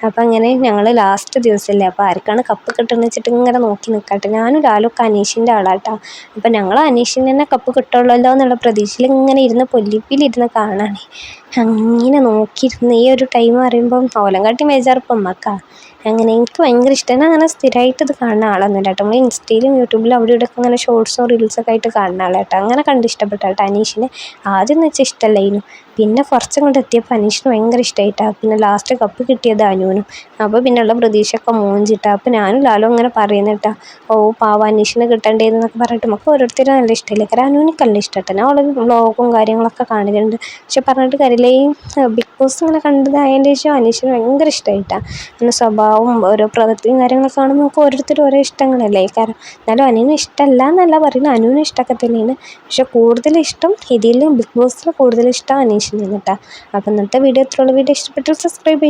അപ്പോൾ അങ്ങനെ ഞങ്ങൾ ലാസ്റ്റ് ദിവസമല്ലേ അപ്പോൾ ആർക്കാണ് കപ്പ് കിട്ടുന്നത് വെച്ചിട്ട് ഇങ്ങനെ നോക്കി നിൽക്കട്ടെ. ഞാനും ലാലൊക്കെ അനീഷിൻ്റെ ആളാട്ടോ. അപ്പോൾ ഞങ്ങൾ അനീഷിന് തന്നെ കപ്പ് കിട്ടുള്ളല്ലോ എന്നുള്ള പ്രതീക്ഷയിൽ ഇങ്ങനെ ഇരുന്ന് പൊല്ലിപ്പിലിരുന്ന് കാണാനേ. അങ്ങനെ നോക്കിയിരുന്ന് ഈ ഒരു ടൈം പറയുമ്പം ഓലങ്കാട്ടി മേജാറിപ്പം അമ്മക്കാണ്. അങ്ങനെ എനിക്ക് ഭയങ്കര ഇഷ്ടമാണ്. അങ്ങനെ സ്ഥിരമായിട്ട് ഇത് കാണുന്ന ആളൊന്നുമില്ല കേട്ടോ. നമ്മൾ ഇൻസ്റ്റയിലും യൂട്യൂബിലും അവിടെ ഇവിടെയൊക്കെ അങ്ങനെ ഷോർട്സോ റീൽസൊക്കെ ആയിട്ട് കാണുന്ന ആളാണ് കേട്ടോ. അങ്ങനെ കണ്ട് ഇഷ്ടപ്പെട്ട കേട്ടോ അനീഷിനെ. ആദ്യം എന്ന് വെച്ചാൽ ഇഷ്ടമല്ലായിരുന്നു. പിന്നെ കുറച്ചും കൊണ്ട് എത്തിയപ്പോൾ അനീഷിന് ഭയങ്കര ഇഷ്ടമായിട്ടാണ്. പിന്നെ ലാസ്റ്റ് കപ്പ് കിട്ടിയത് അനുവിനും. അപ്പോൾ പിന്നെയുള്ള പ്രതീക്ഷയൊക്കെ മോഞ്ചിട്ടാണ്. അപ്പോൾ ഞാനും ലാലും അങ്ങനെ പറയുന്നിട്ടാ പാവം അനീഷിന് കിട്ടണ്ടേന്നൊക്കെ പറഞ്ഞിട്ട് നമുക്ക് ഓരോരുത്തരും നല്ല ഇഷ്ടമില്ല. കാരണം അനുവിനൊക്കെ നല്ല ഇഷ്ടമായിട്ട് തന്നെ അവൾ വ്ളോഗും കാര്യങ്ങളൊക്കെ കാണുന്നുണ്ട്. പക്ഷെ പറഞ്ഞിട്ട് കാര്യമില്ല ഈ ബിഗ് ബോസ് ഇങ്ങനെ കണ്ടതായതിൻ്റെ ശേഷം അനീഷിന് ഭയങ്കര ഇഷ്ടമായിട്ടാണ്. പിന്നെ സ്വഭാവവും ഓരോ പ്രവൃത്തിയും കാര്യങ്ങളൊക്കെ കാണുമ്പോൾ നമുക്ക് ഓരോരുത്തരും ഓരോ ഇഷ്ടങ്ങളല്ലേ. കാരണം എന്നാലും അനുവിന് ഇഷ്ടമല്ല എന്നല്ല പറയുന്നത്. അനുവിന് ഇഷ്ടമൊക്കെ തന്നെയാണ്. പക്ഷെ കൂടുതൽ ഇഷ്ടം ഇതിൽ ബിഗ് ബോസിൽ കൂടുതൽ ഇഷ്ടം അനീഷിനാണ് കേട്ടോ. അപ്പോൾ ഇന്നത്തെ വീഡിയോ ഇത്രയുള്ള. വീഡിയോ ഇഷ്ടപ്പെട്ടാൽ സബ്സ്ക്രൈബ് ചെയ്യുക.